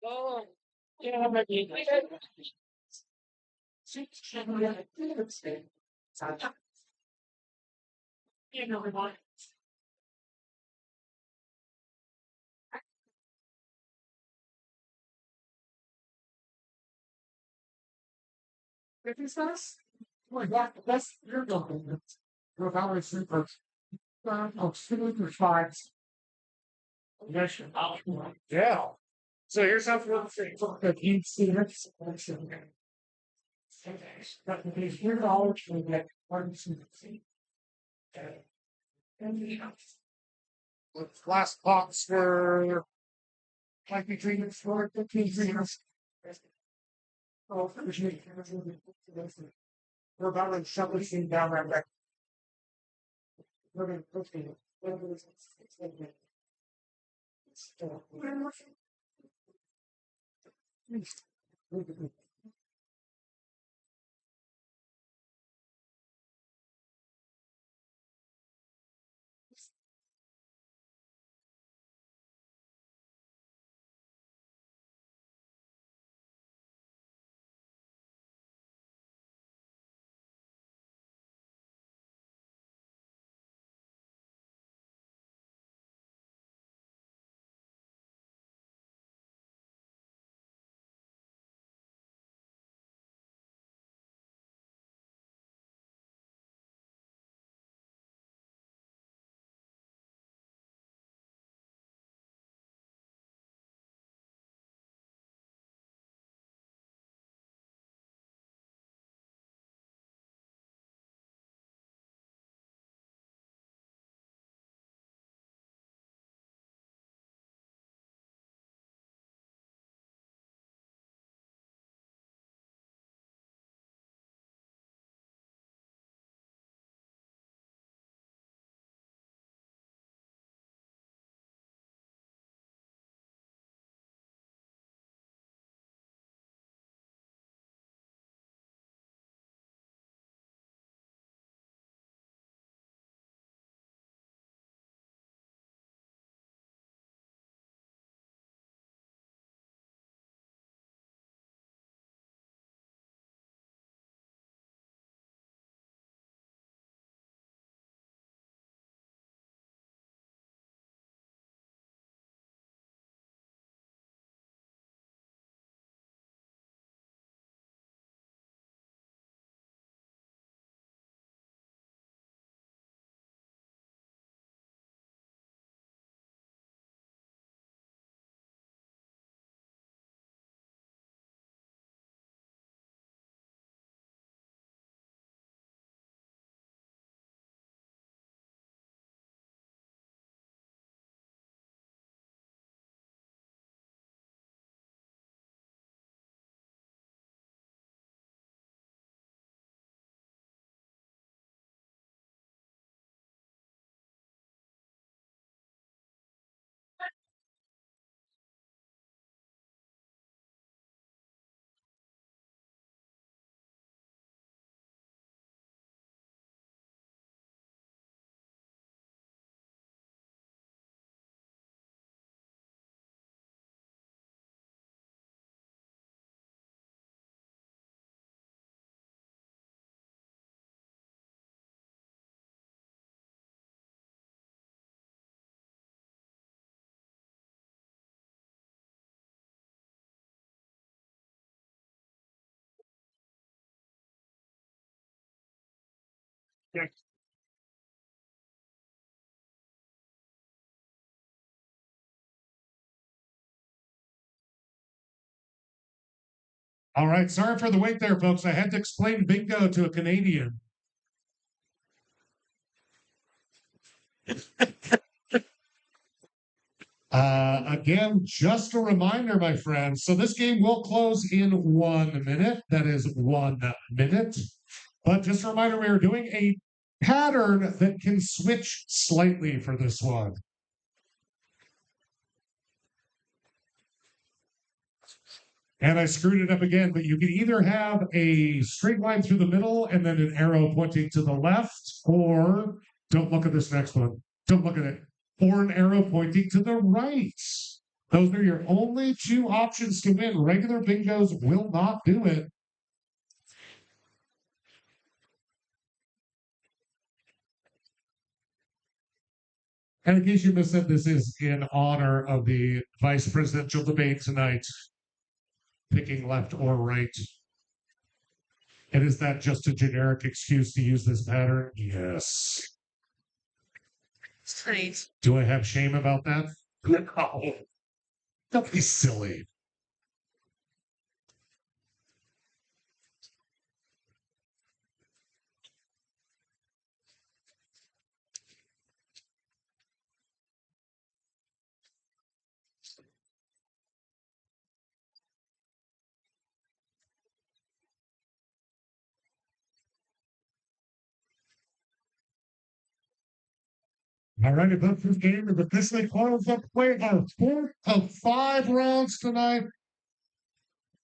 Oh, yeah, maybe. You know, we want. If it's us, well, that's your document. Your valid super. Oh, super fives. Yes, yeah. So here's how the heat students. But if you're knowledge for that one student. Last box for like between the 4 15 years. Oh, we're about to shut this thing down right back. We're going to put it. All right, sorry for the wait there, folks. I had to explain bingo to a Canadian. Again, just a reminder, my friends. So this game will close in 1 minute. That is 1 minute. But just a reminder, we are doing a pattern that can switch slightly for this one. And I screwed it up again, but you can either have a straight line through the middle and then an arrow pointing to the left, or don't look at this next one. Don't look at it. Or an arrow pointing to the right. Those are your only two options to win. Regular bingos will not do it. And in case you missed it, this is in honor of the vice presidential debate tonight, picking left or right. And is that just a generic excuse to use this pattern? Yes. Nice. Do I have shame about that? No. Don't be silly. All right, that's this game is officially closed up. Play our fourth of 5 rounds tonight.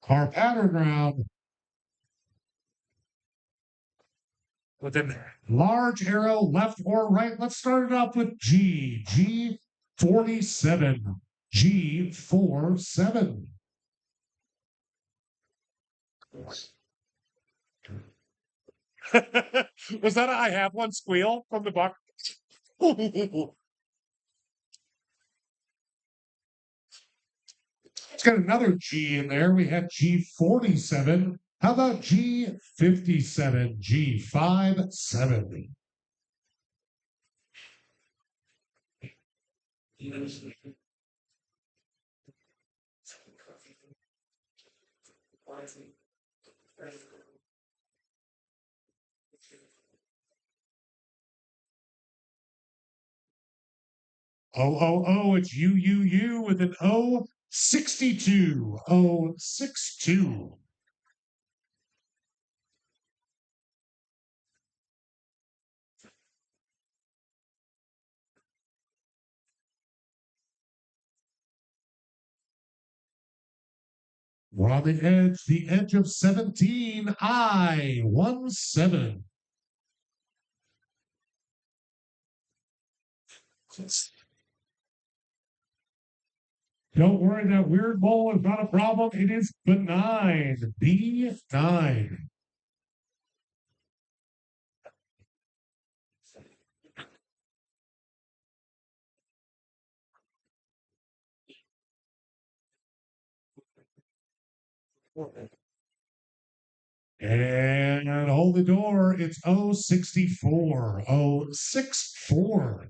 Our pattern round with a large arrow left or right. Let's start it off with G47. G47. Was that a I have one squeal from the box? It's got another G in there. We had G47. How about G57? G57. It's U with an O. 62. 62. We're on the edge of 17. I-17. Don't worry, that weird mole is not a problem. It is benign. B9. And hold the door. It's 064. 064.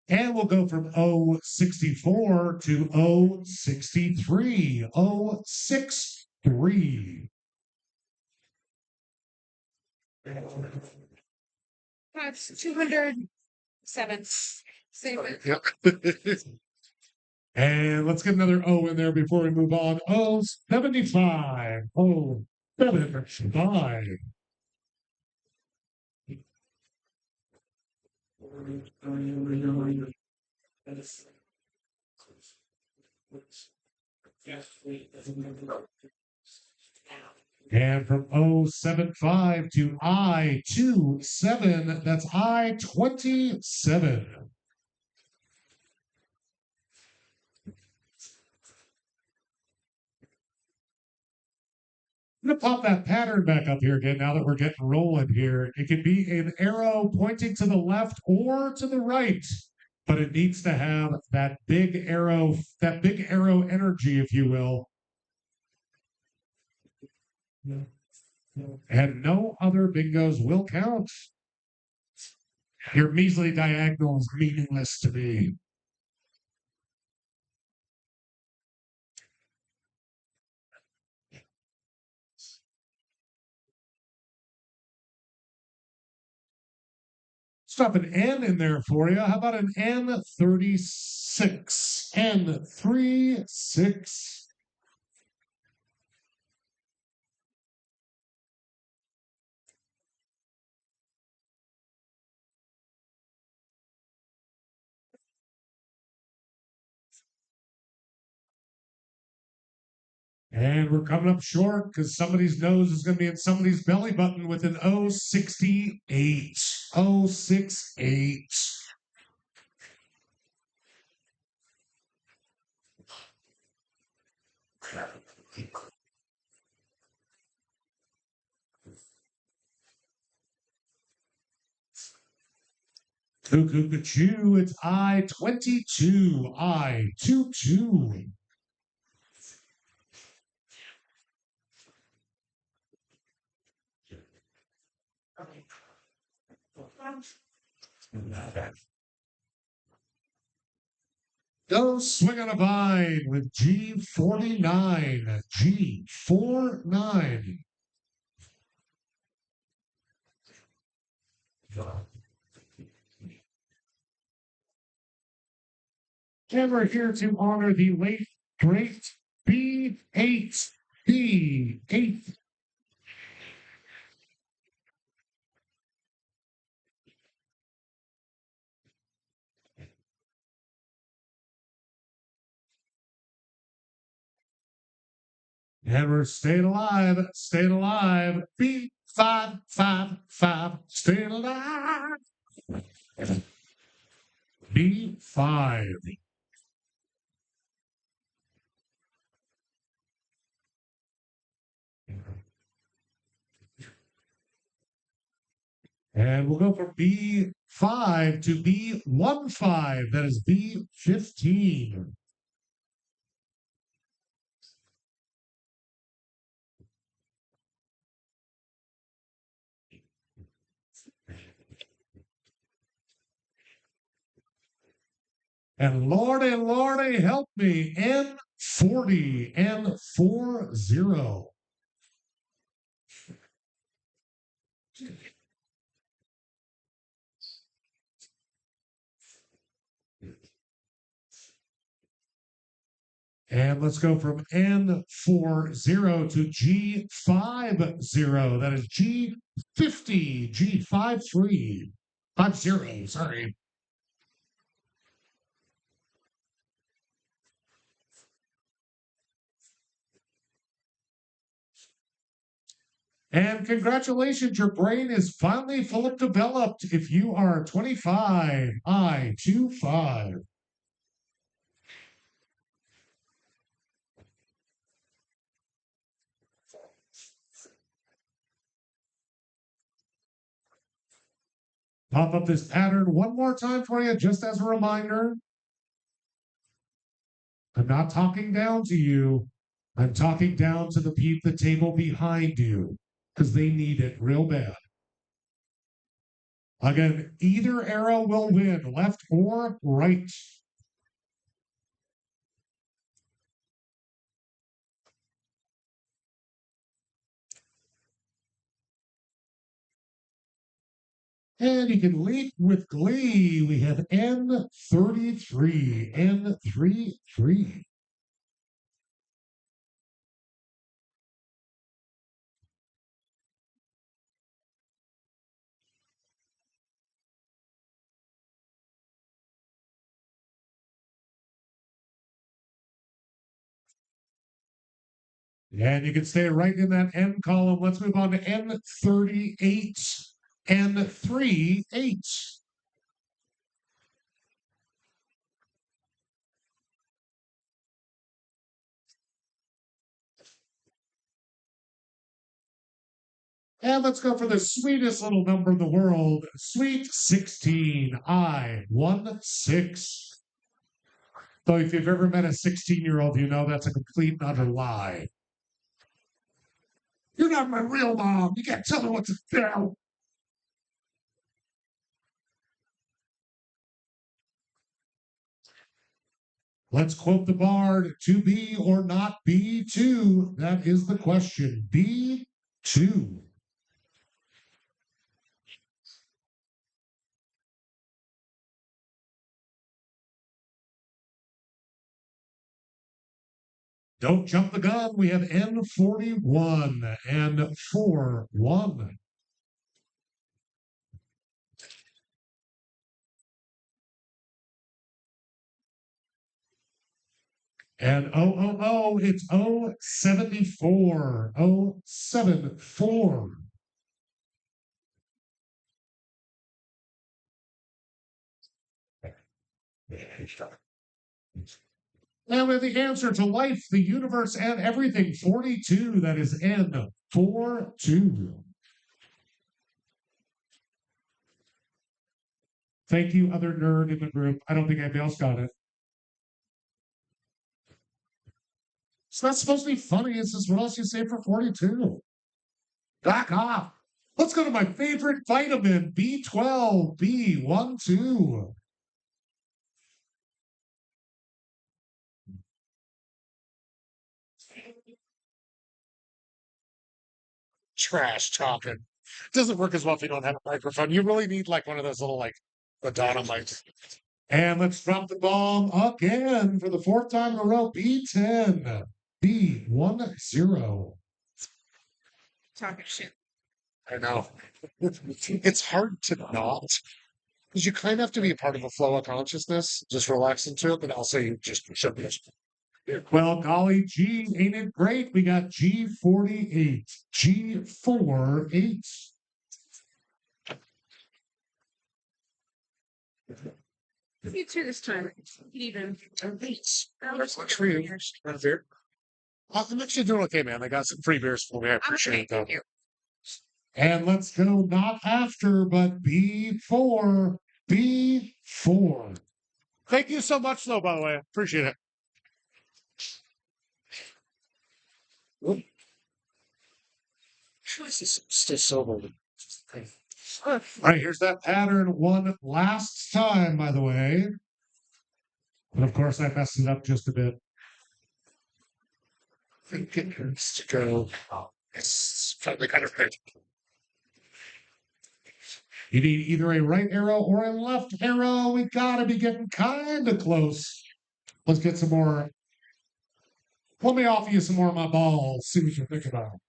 And we'll go from 064 to 063. 063. That's 207. Save it. Yep. And let's get another O in there before we move on. 075. 075. And from 075 to I-27, that's I-27. I'm going to pop that pattern back up here again now that we're getting rolling here. It can be an arrow pointing to the left or to the right. but it needs to have that big arrow energy, if you will. And no other bingos will count. Your measly diagonal is meaningless to me. Stuff an N in there for you. How about an N36? N36. And we're coming up short because somebody's nose is going to be in somebody's belly button with an 068. 068. Cuckoo, it's I-22. I-22. Go swing on a vine with G49. G49. And we're here to honor the late, great B8. B8. And we're staying alive, staying alive. B555, staying alive. B5. And we'll go from B5 to B15. That is B15. And Lordy, help me. N40. N40. And let's go from N40 to G50. That is G50. G53. 50, sorry. And congratulations, your brain is finally fully developed if you are 25. I-25. Pop up this pattern one more time for you, just as a reminder. I'm not talking down to you. I'm talking down to the table behind you because they need it real bad. Again, either arrow will win, left or right. And you can leap with glee. We have N33. N33. And you can stay right in that N column. Let's move on to N38. N38. And let's go for the sweetest little number in the world, sweet 16, I-16. Though if you've ever met a 16-year-old, you know that's a complete and utter lie. You're not my real mom. You can't tell me what to do. Let's quote the bard, to be or not be two. That is the question. Be two. Don't jump the gun. We have N41 and 4-1. And it's 074. 074. Now we have the answer to life, the universe, and everything. 42. That is N42. Thank you, other nerd in the group. I don't think anybody else got it. It's not supposed to be funny. It's just what else you say for 42. Back off. Let's go to my favorite vitamin, B12, B12. Trash talking. Doesn't work as well if you don't have a microphone. You really need like one of those little like Madonna mics. And let's drop the bomb again for the fourth time in a row. B10. B10. Talking shit. I know. It's hard to not. Because you kind of have to be a part of a flow of consciousness, just relax into it, but also you just should be. Well, golly gee, ain't it great? We got G48, G48. You too this time. Even. Thanks. That's much for you. Want a beer? I'm actually doing okay, man. I got some free beers for me. I appreciate that. And let's go not after, but before. Before. Thank you so much, though, by the way. Appreciate it. All right, here's that pattern one last time, by the way. But of course, I messed it up just a bit. I think it hurts to go. It's finally kind of hurt. You need either a right arrow or a left arrow. We gotta be getting kind of close. Let's get some more. Let me offer you some more of my balls. See what you think about it.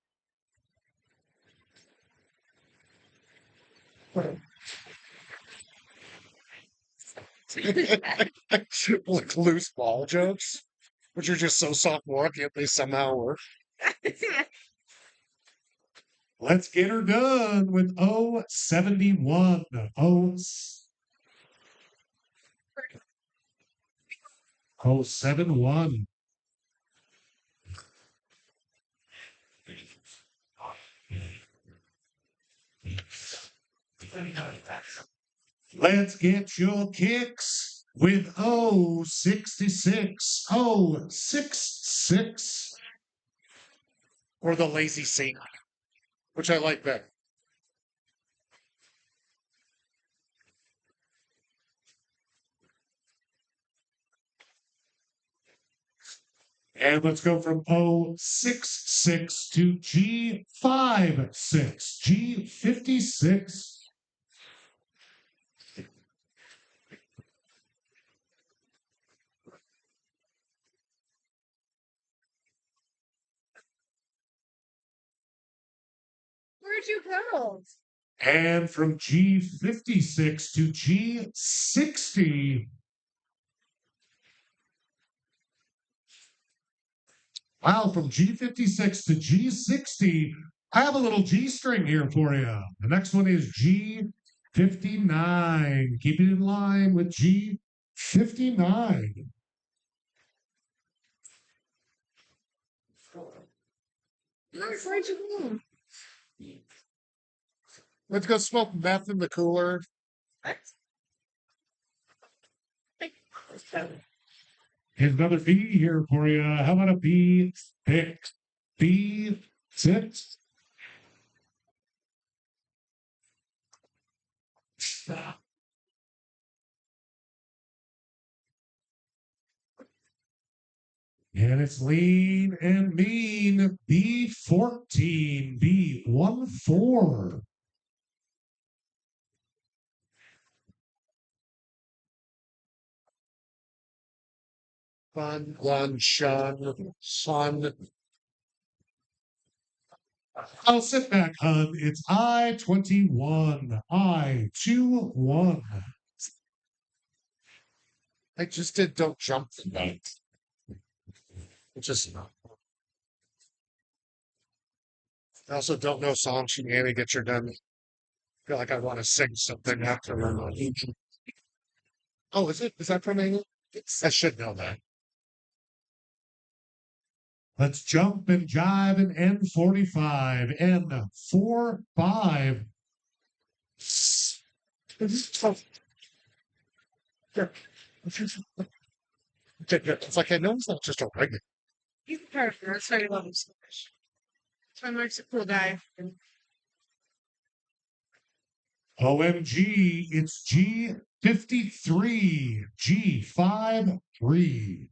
Like loose ball jokes, which are just so sophomore, yet they somehow work. Let's get her done with 071. 071. Let's get your kicks with 066. 066. Or the lazy saint, which I like better. And let's go from 066 to G56. G56. Where'd you go? And from G56 to G60. Wow, from G56 to G60, I have a little G string here for you. The next one is G59. Keep it in line with G59. Where'd you go? Let's go smoke meth in the cooler. Here's another B here for you. How about a B6? B6? And it's lean and mean. B14, B14. Fun, luncheon, sun. I'll sit back, hun. It's I-21. I-21. I just did Don't Jump tonight. Just I also don't know songs from Annie Get Your Done. Feel like I want to sing something after her. Oh, is it? Is that from Annie? I should know that. Let's jump and jive in N45. N45. It's like I know it's not just a regular. He's a character. That's why I love him so much. That's why Mark's a cool guy. OMG, it's G53. G53.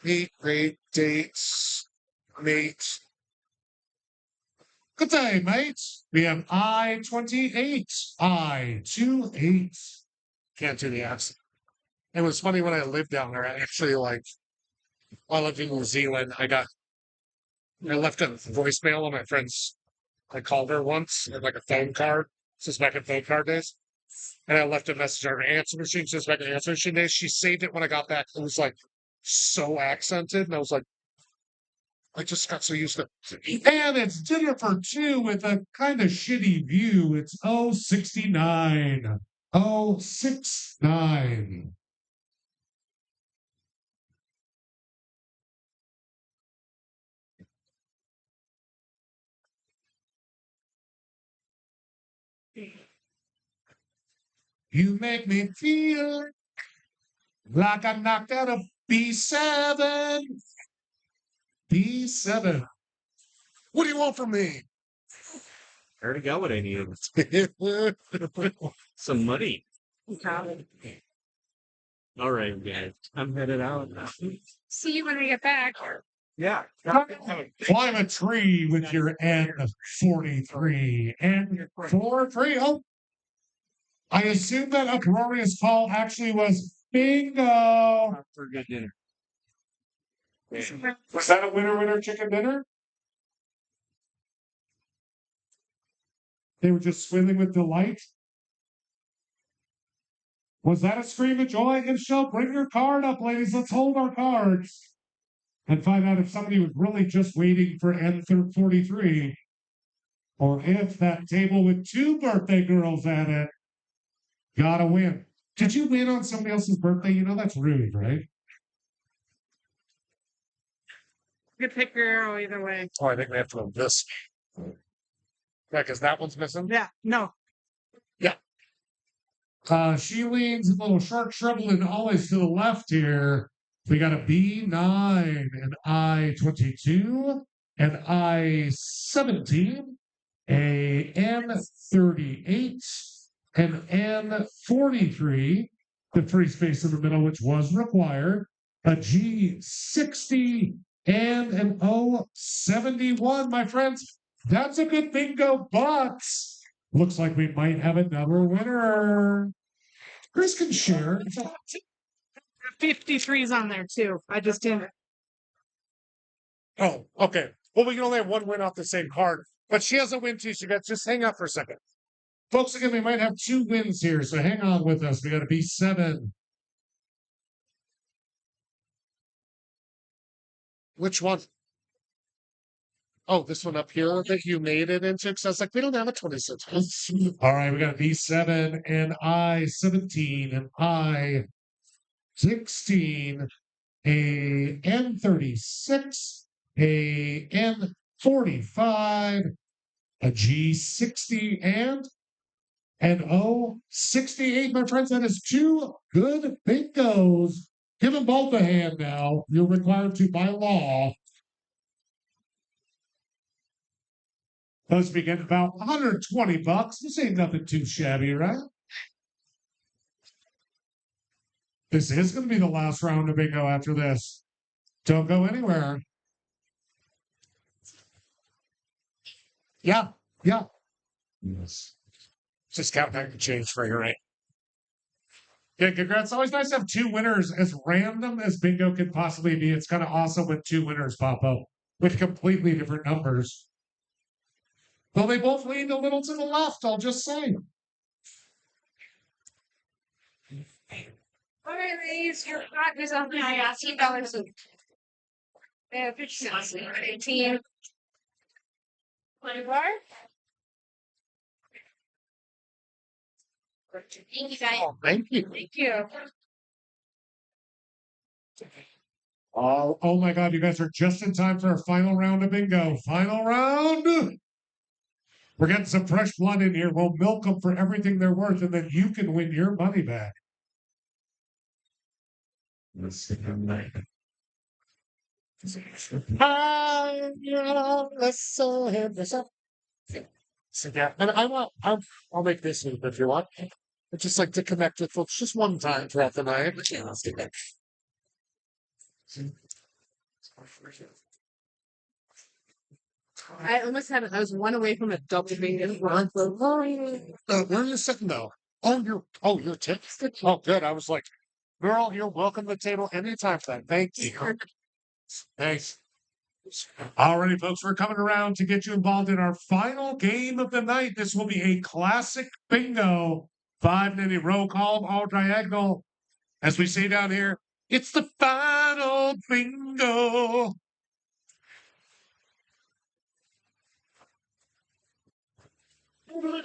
Meet, great dates, mate. Good day, mates. We have I-28. I-28. Can't do the accent. It was funny when I lived down there. I actually while I lived in New Zealand, I left a voicemail on my friend's. I called her once and like a phone card. This is back in phone card days. And I left a message on her answer machine. Just back in answer machine days. She saved it when I got back. It was like so accented. And I was like, I just got so used to it. And it's dinner for two with a kind of shitty view. It's 069. 069. You make me feel like I knocked out a B7. B7. What do you want from me? I already got what I needed. Some money. All right, guys. I'm headed out now. See you when we get back. Yeah. Climb a tree with your N43. N43. Oh, I assume that uproarious call actually was bingo. For good dinner. Was that a winner chicken dinner? They were just swimming with delight. Was that a scream of joy? If so, bring your card up, ladies. Let's hold our cards and find out if somebody was really just waiting for N43 or if that table with two birthday girls at it got a win. Did you win on somebody else's birthday? You know, that's rude, right? Good pick your arrow either way. Oh, I think we have to go this. Yeah, because that one's missing. Yeah, no. She leans a little shark shriveling always to the left here. We got a B9, an I-22, an I-17, a N-38, an N-43, the free space in the middle, which was required, a G60, and an O-71, my friends. That's a good bingo, but looks like we might have another winner. Chris can share. 53's on there too. I just didn't. Oh, okay. Well, we can only have one win off the same card, but she has a win too. So just hang out for a second. Folks, again, we might have two wins here, so hang on with us. We got to be 7. Which one? Oh, this one up here that you made it into? Because I was like, we don't have a 26. All right, we got a B7 and I-17 and I-16 a N36, a N45, a G60, and an O68. My friends, that is two good bingos. Give them both a hand now. You're required to by law. Those begin about 120 bucks. This ain't nothing too shabby, right? This is going to be the last round of bingo after this. Don't go anywhere. Yeah, yeah. Yes. Just count back the change for you, right? Yeah, congrats. Always nice to have two winners, as random as bingo could possibly be. It's kind of awesome when two winners pop up with completely different numbers. Well, they both leaned a little to the left, I'll just say. All right, ladies, your pot is on $18. Yeah, 50 cents. 18. 24. Thank you, guys. Oh, thank you. Thank you. Oh my God, you guys are just in time for our final round of bingo. Final round. We're getting some fresh blood in here. We'll milk them for everything they're worth, and then you can win your money back. Let's have this up. So yeah, and I'll make this loop if you want. I just like to connect with folks just one time throughout the night. Yeah, let's do that. I almost had I was one away from a double bingo. Where are you sitting though? You're tipped. Oh, good. I was like, girl, you're welcome to the table anytime. Then thank you. Thanks. Alrighty, folks, we're coming around to get you involved in our final game of the night. This will be a classic bingo. 590 roll call, all diagonal. As we say down here, it's the final bingo.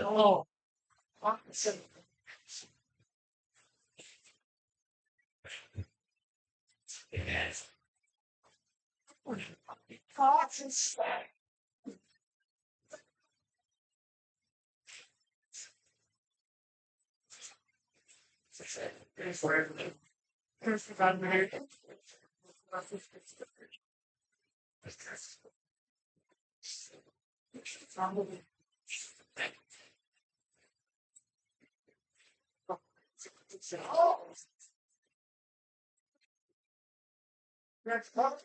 Oh, awesome. Yes. Thoughts and stuff. Next up.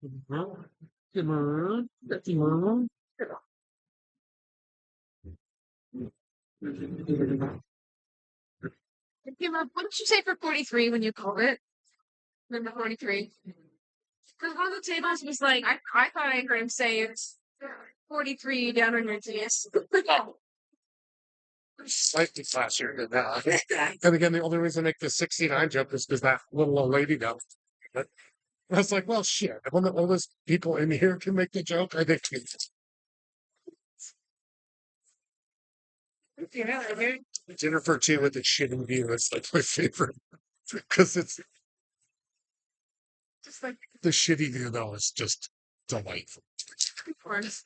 Come on. Come on. What did you say for 43 when you called it? Number 43. Because one of the tables was like, I thought I heard him say it's 43 down on your DS. Slightly faster than that. And again, the only reason I make the 69 joke is because that little old lady does. But I was like, well, shit. If one of the oldest people in here can make the joke, I think dinner for two with the shitty view is like my favorite because it's Just like, the shitty view though is just delightful. of course.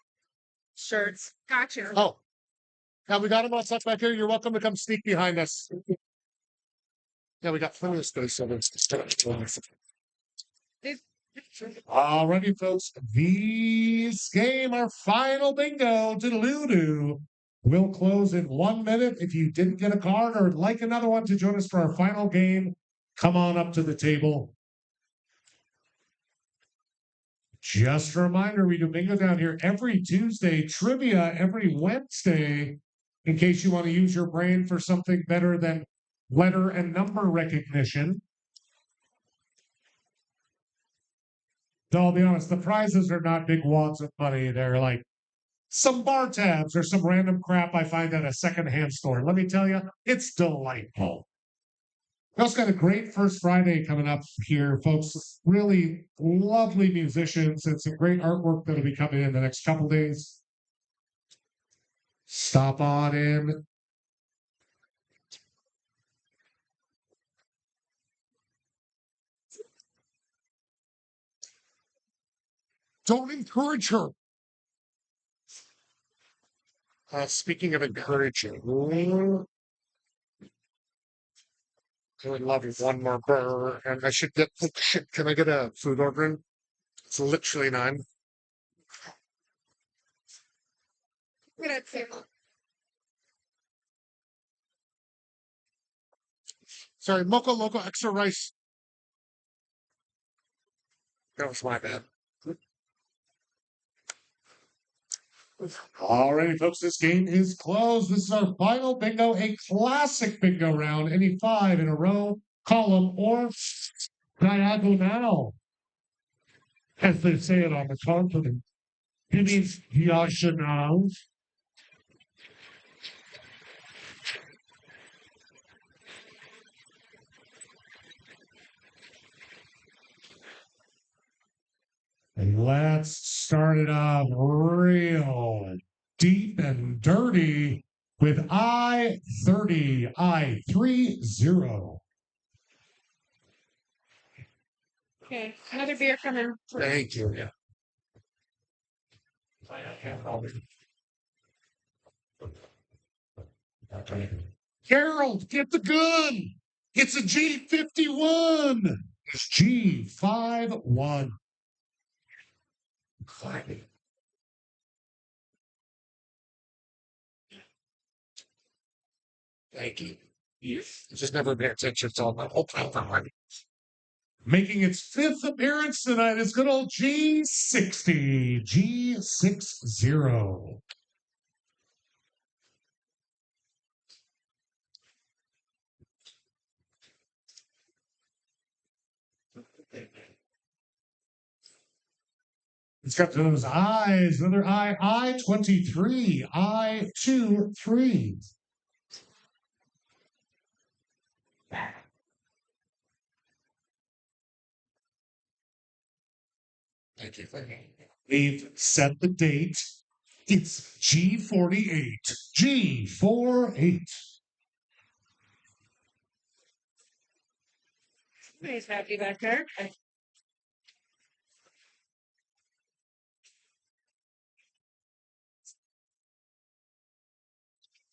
Shirts. Gotcha. Oh, now we got him all set back here. You're welcome to come sneak behind us. Yeah, we got plenty of space. So let's start. Alrighty, folks. This game, our final bingo to Ludo, will close in 1 minute. If you didn't get a card or would like another one to join us for our final game, come on up to the table. Just a reminder, we do bingo down here every Tuesday, trivia every Wednesday, in case you want to use your brain for something better than letter and number recognition. So I'll be honest, the prizes are not big wads of money. They're like some bar tabs or some random crap I find at a secondhand store. Let me tell you, it's delightful. We also got a great first Friday coming up here, folks. Really lovely musicians and some great artwork that'll be coming in the next couple days. Stop on in. Don't encourage her. Speaking of encouraging, I would love one more burger, and I should get. Oh, shit, can I get a food ordering? It's literally 9. Sorry, Mocha Loco extra rice. That was my bad. Alrighty, folks, this game is closed. This is our final bingo, a classic bingo round. Any 5 in a row, column, or diagonal, as they say it on the continent. It means diagonal. And let's start it off real deep and dirty with I-30, I-30. Okay, another beer coming. Thank you. Yeah. Harold, get the gun. It's a G51. It's G51. Thank you. Just never pay attention to all my whole time. Making its 5th appearance tonight is good old G60. G60. It's got those eyes, another eye, I-23, I-23. Thank you. We've set the date. It's G48. G48. Nice happy back there.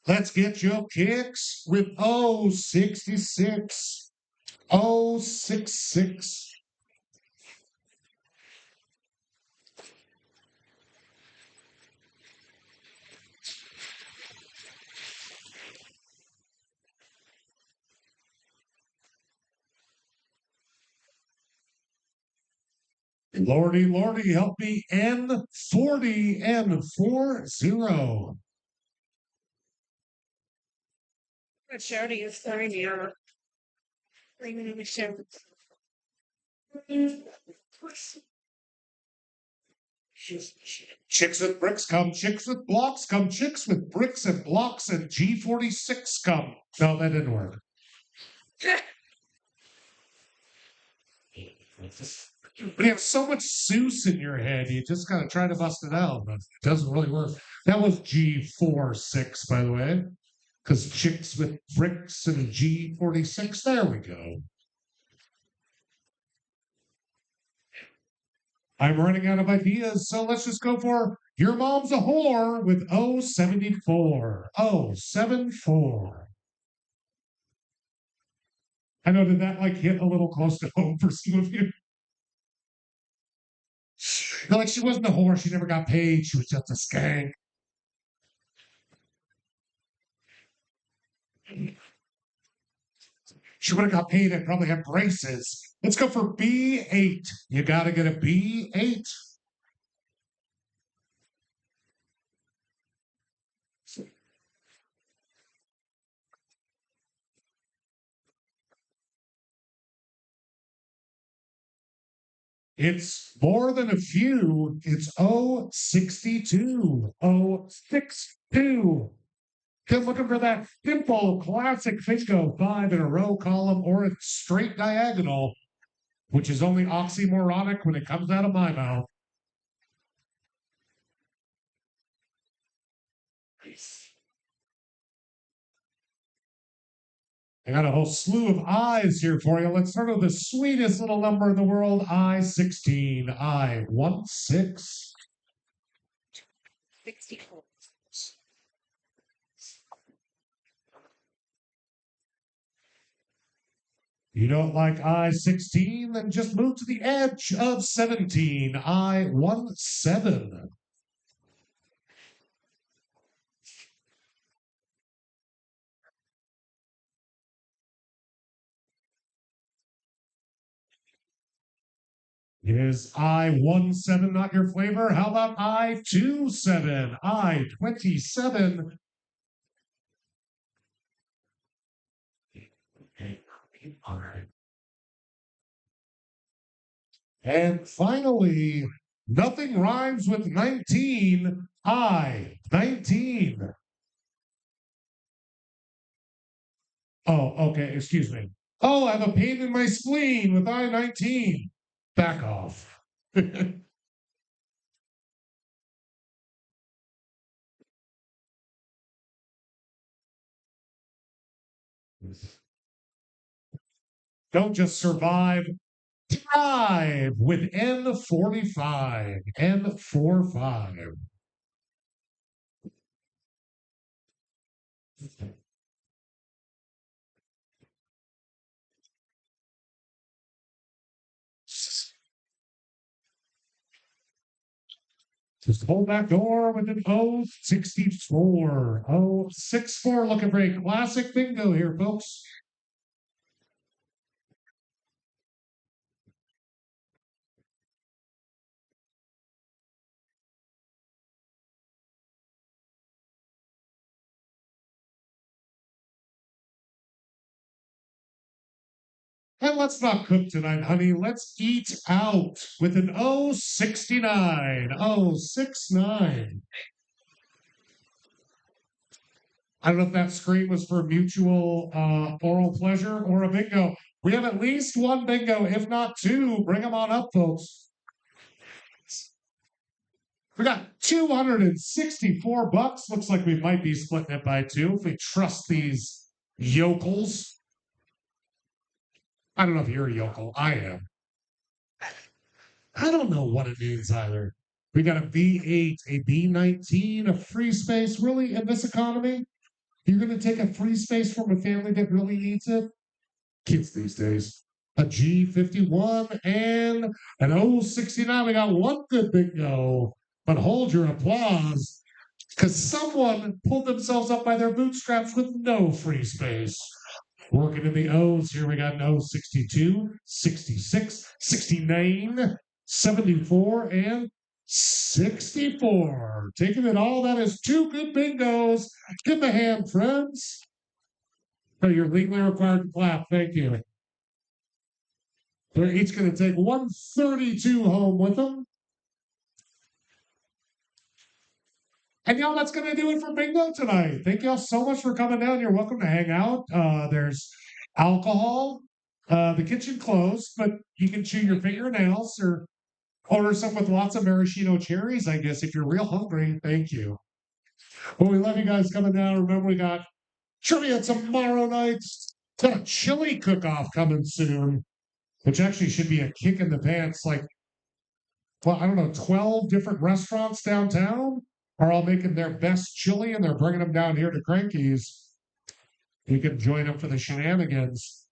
Let's get your kicks with 066. 066. Lordy, Lordy, help me. N40, N40. Charity is 30 or bringing the show. Chicks with bricks come, chicks with blocks come, chicks with bricks and blocks and G46 come. No, that didn't work. But you have so much Seuss in your head, you just gotta try to bust it out, but it doesn't really work. That was G46, by the way, because chicks with bricks and G46. There we go. I'm running out of ideas, so let's just go for Your Mom's a Whore with 074. 074. I know, did that like hit a little close to home for some of you? You're like, she wasn't a whore, she never got paid, she was just a skank. She would have got paid and probably had braces. Let's go for B8. You got to get a B8. It's more than a few. It's 062. 062. Just looking for that simple classic Fisco 5 in a row column or a straight diagonal, which is only oxymoronic when it comes out of my mouth. I got a whole slew of I's here for you. Let's start with the sweetest little number in the world, I-16. I-16. 64. You don't like I-16? Then just move to the edge of 17. I-17. Is I-17 not your flavor? How about I-27? I-27. All right. And finally, nothing rhymes with 19. I-19. Oh, okay, excuse me. Oh, I have a pain in my spleen with I-19. Back off. Don't just survive, thrive with N45. N45. Just hold that door with an 064. 064. Looking for a classic bingo here, folks. And let's not cook tonight, honey. Let's eat out with an 069. 069. I don't know if that scream was for mutual oral pleasure or a bingo. We have at least one bingo, if not two. Bring them on up, folks. We got 264 bucks. Looks like we might be splitting it by two if we trust these yokels. I don't know if you're a yokel. I am. I don't know what it means either. We got a B8, a B19, a free space. Really, in this economy, you're going to take a free space from a family that really needs it? Kids these days. A G51 and an 069. We got one good bingo, but hold your applause because someone pulled themselves up by their bootstraps with no free space. Working in the O's, here we got an 062, 66, 69, 74, and 64. Taking it all, that is 2 good bingos. Give them a hand, friends. So you're legally required to clap. Thank you. They're each going to take 132 home with them. And y'all, that's going to do it for bingo tonight. Thank y'all so much for coming down. You're welcome to hang out. There's alcohol. The kitchen closed, but you can chew your fingernails or order some with lots of maraschino cherries, I guess, if you're real hungry. Thank you. Well, we love you guys coming down. Remember, we got trivia tomorrow night. Got a chili cook-off coming soon, which actually should be a kick in the pants. Like, well, I don't know, 12 different restaurants downtown are all making their best chili, and they're bringing them down here to Cranky's. You can join them for the shenanigans.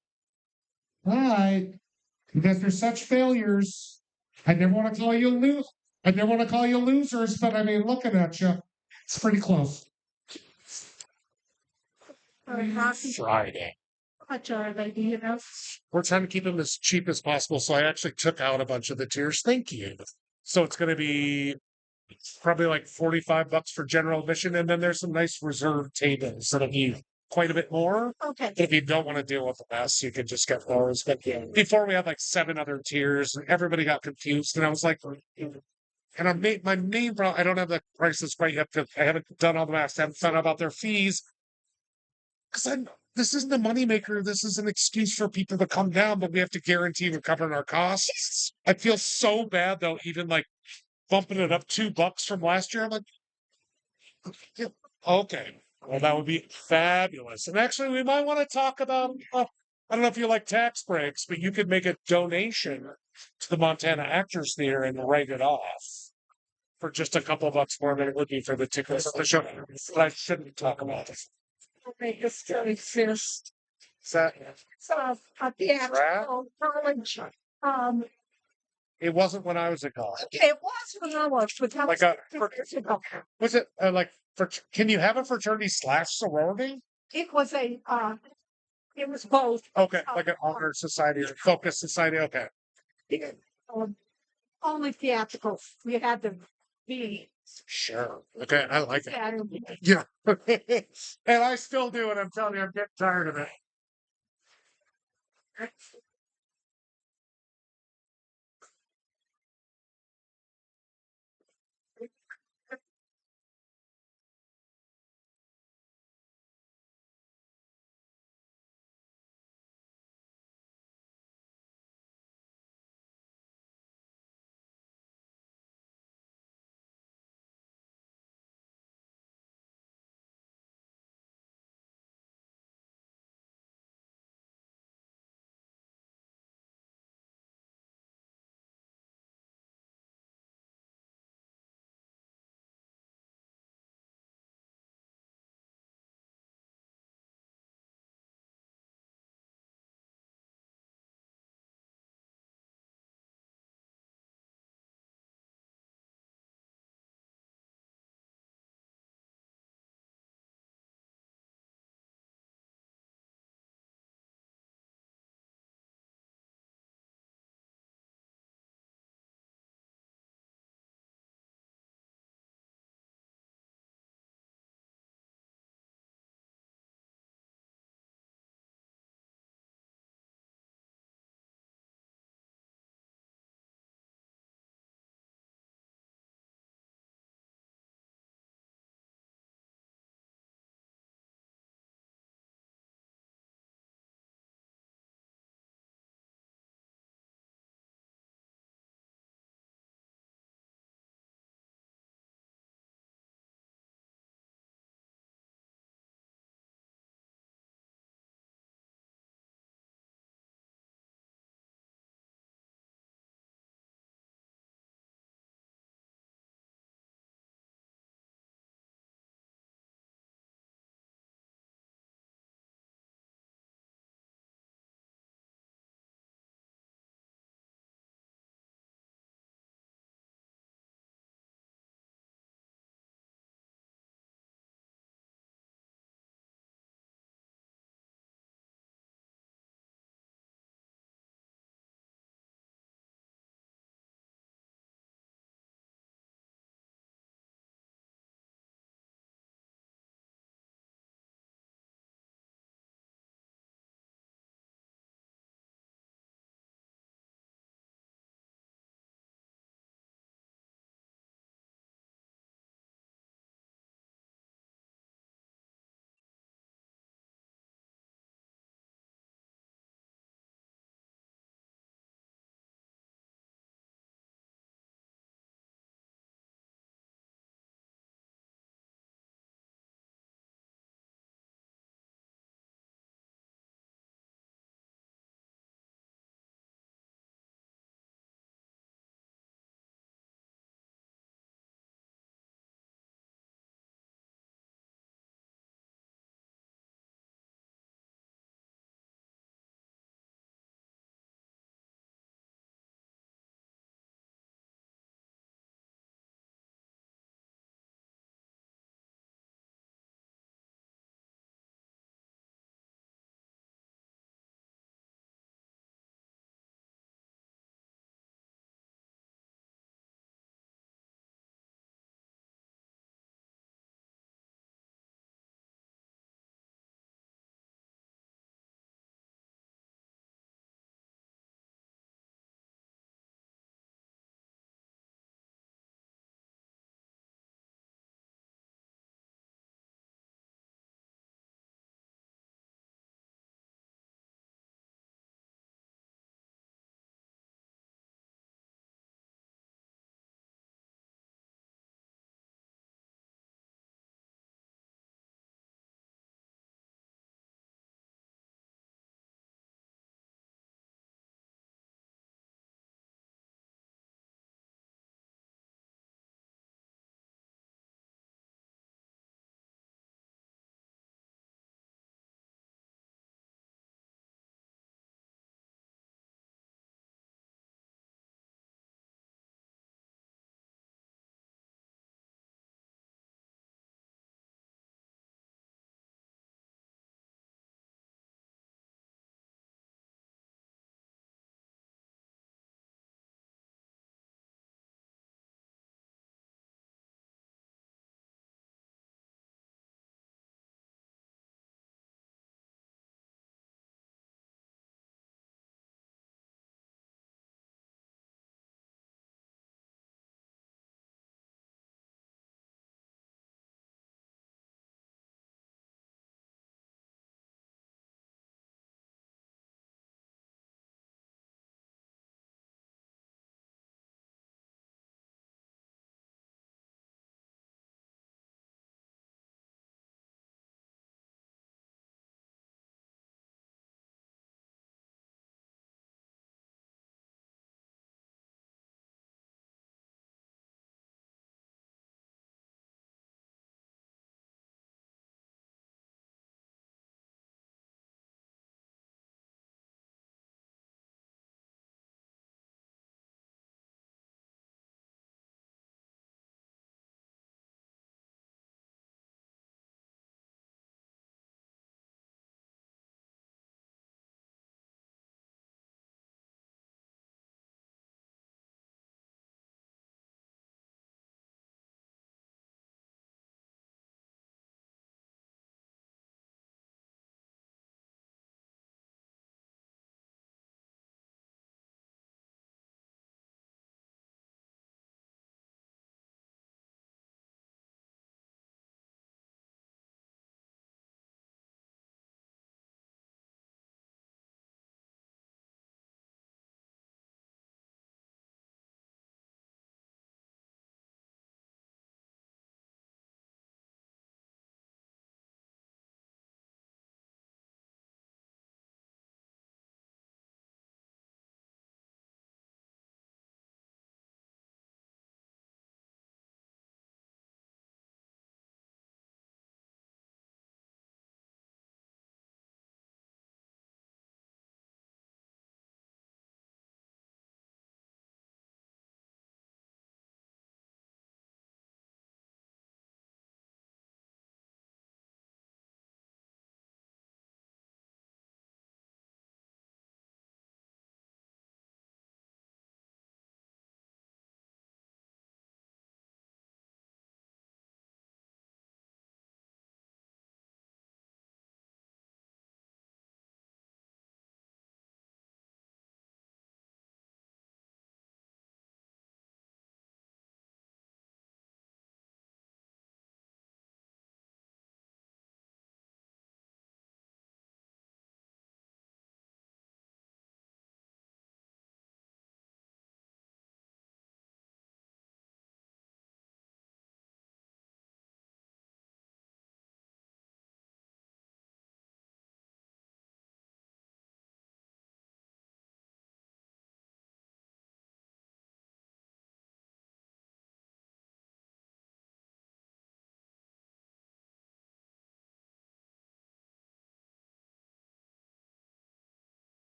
All right. You guys are such failures. I never want to call you I never want to call you losers, but I mean, looking at you, it's pretty close. Friday. Much are they, do you know? We're trying to keep them as cheap as possible, so I actually took out a bunch of the tiers. Thank you. So it's going to be probably like $45 for general admission, and then there's some nice reserved tables that'll be quite a bit more. Okay. If you don't want to deal with the mess, you can just get those. But before we had like 7 other tiers, and everybody got confused, and I was like, and my main problem, I don't have the prices quite yet because I haven't done all the math. I haven't found out about their fees. Because this isn't a moneymaker. This is an excuse for people to come down, but we have to guarantee we're covering our costs. I feel so bad though, even like bumping it up $2 from last year. I'm like, yeah, okay, well, that would be fabulous. And actually, we might want to talk about, I don't know if you like tax breaks, but you could make a donation to the Montana Actors Theater and write it off for just a couple of bucks more than it would be for the tickets of the show. But I shouldn't talk about it. Okay, it still exists. Is that So, the actual college, it wasn't when I was in college. it was when I was, but that Like was a 50 years ago. Was it like for? Can you have a fraternity slash sorority? It was it was both. Okay, like an honor society or focus society. Okay, Um, only theatrical. You had to be. sure. Okay, I like it. Saturday. Yeah, and I still do it. I'm telling you, I'm getting tired of it.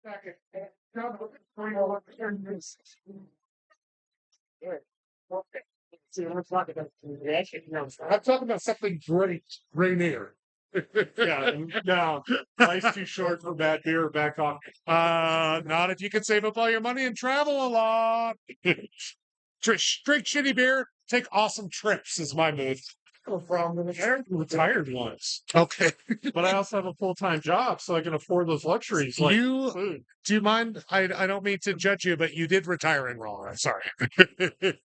I'm talking about something great, Rainier. Yeah, no, life's too short for bad beer or bad coffee. Not if you can save up all your money and travel a lot. Drink shitty beer, take awesome trips is my move. From the retired once, Okay. but I also have a full-time job, so I can afford those luxuries like You food. do you mind? I don't mean to judge you, but you did retire in wrong. I'm sorry.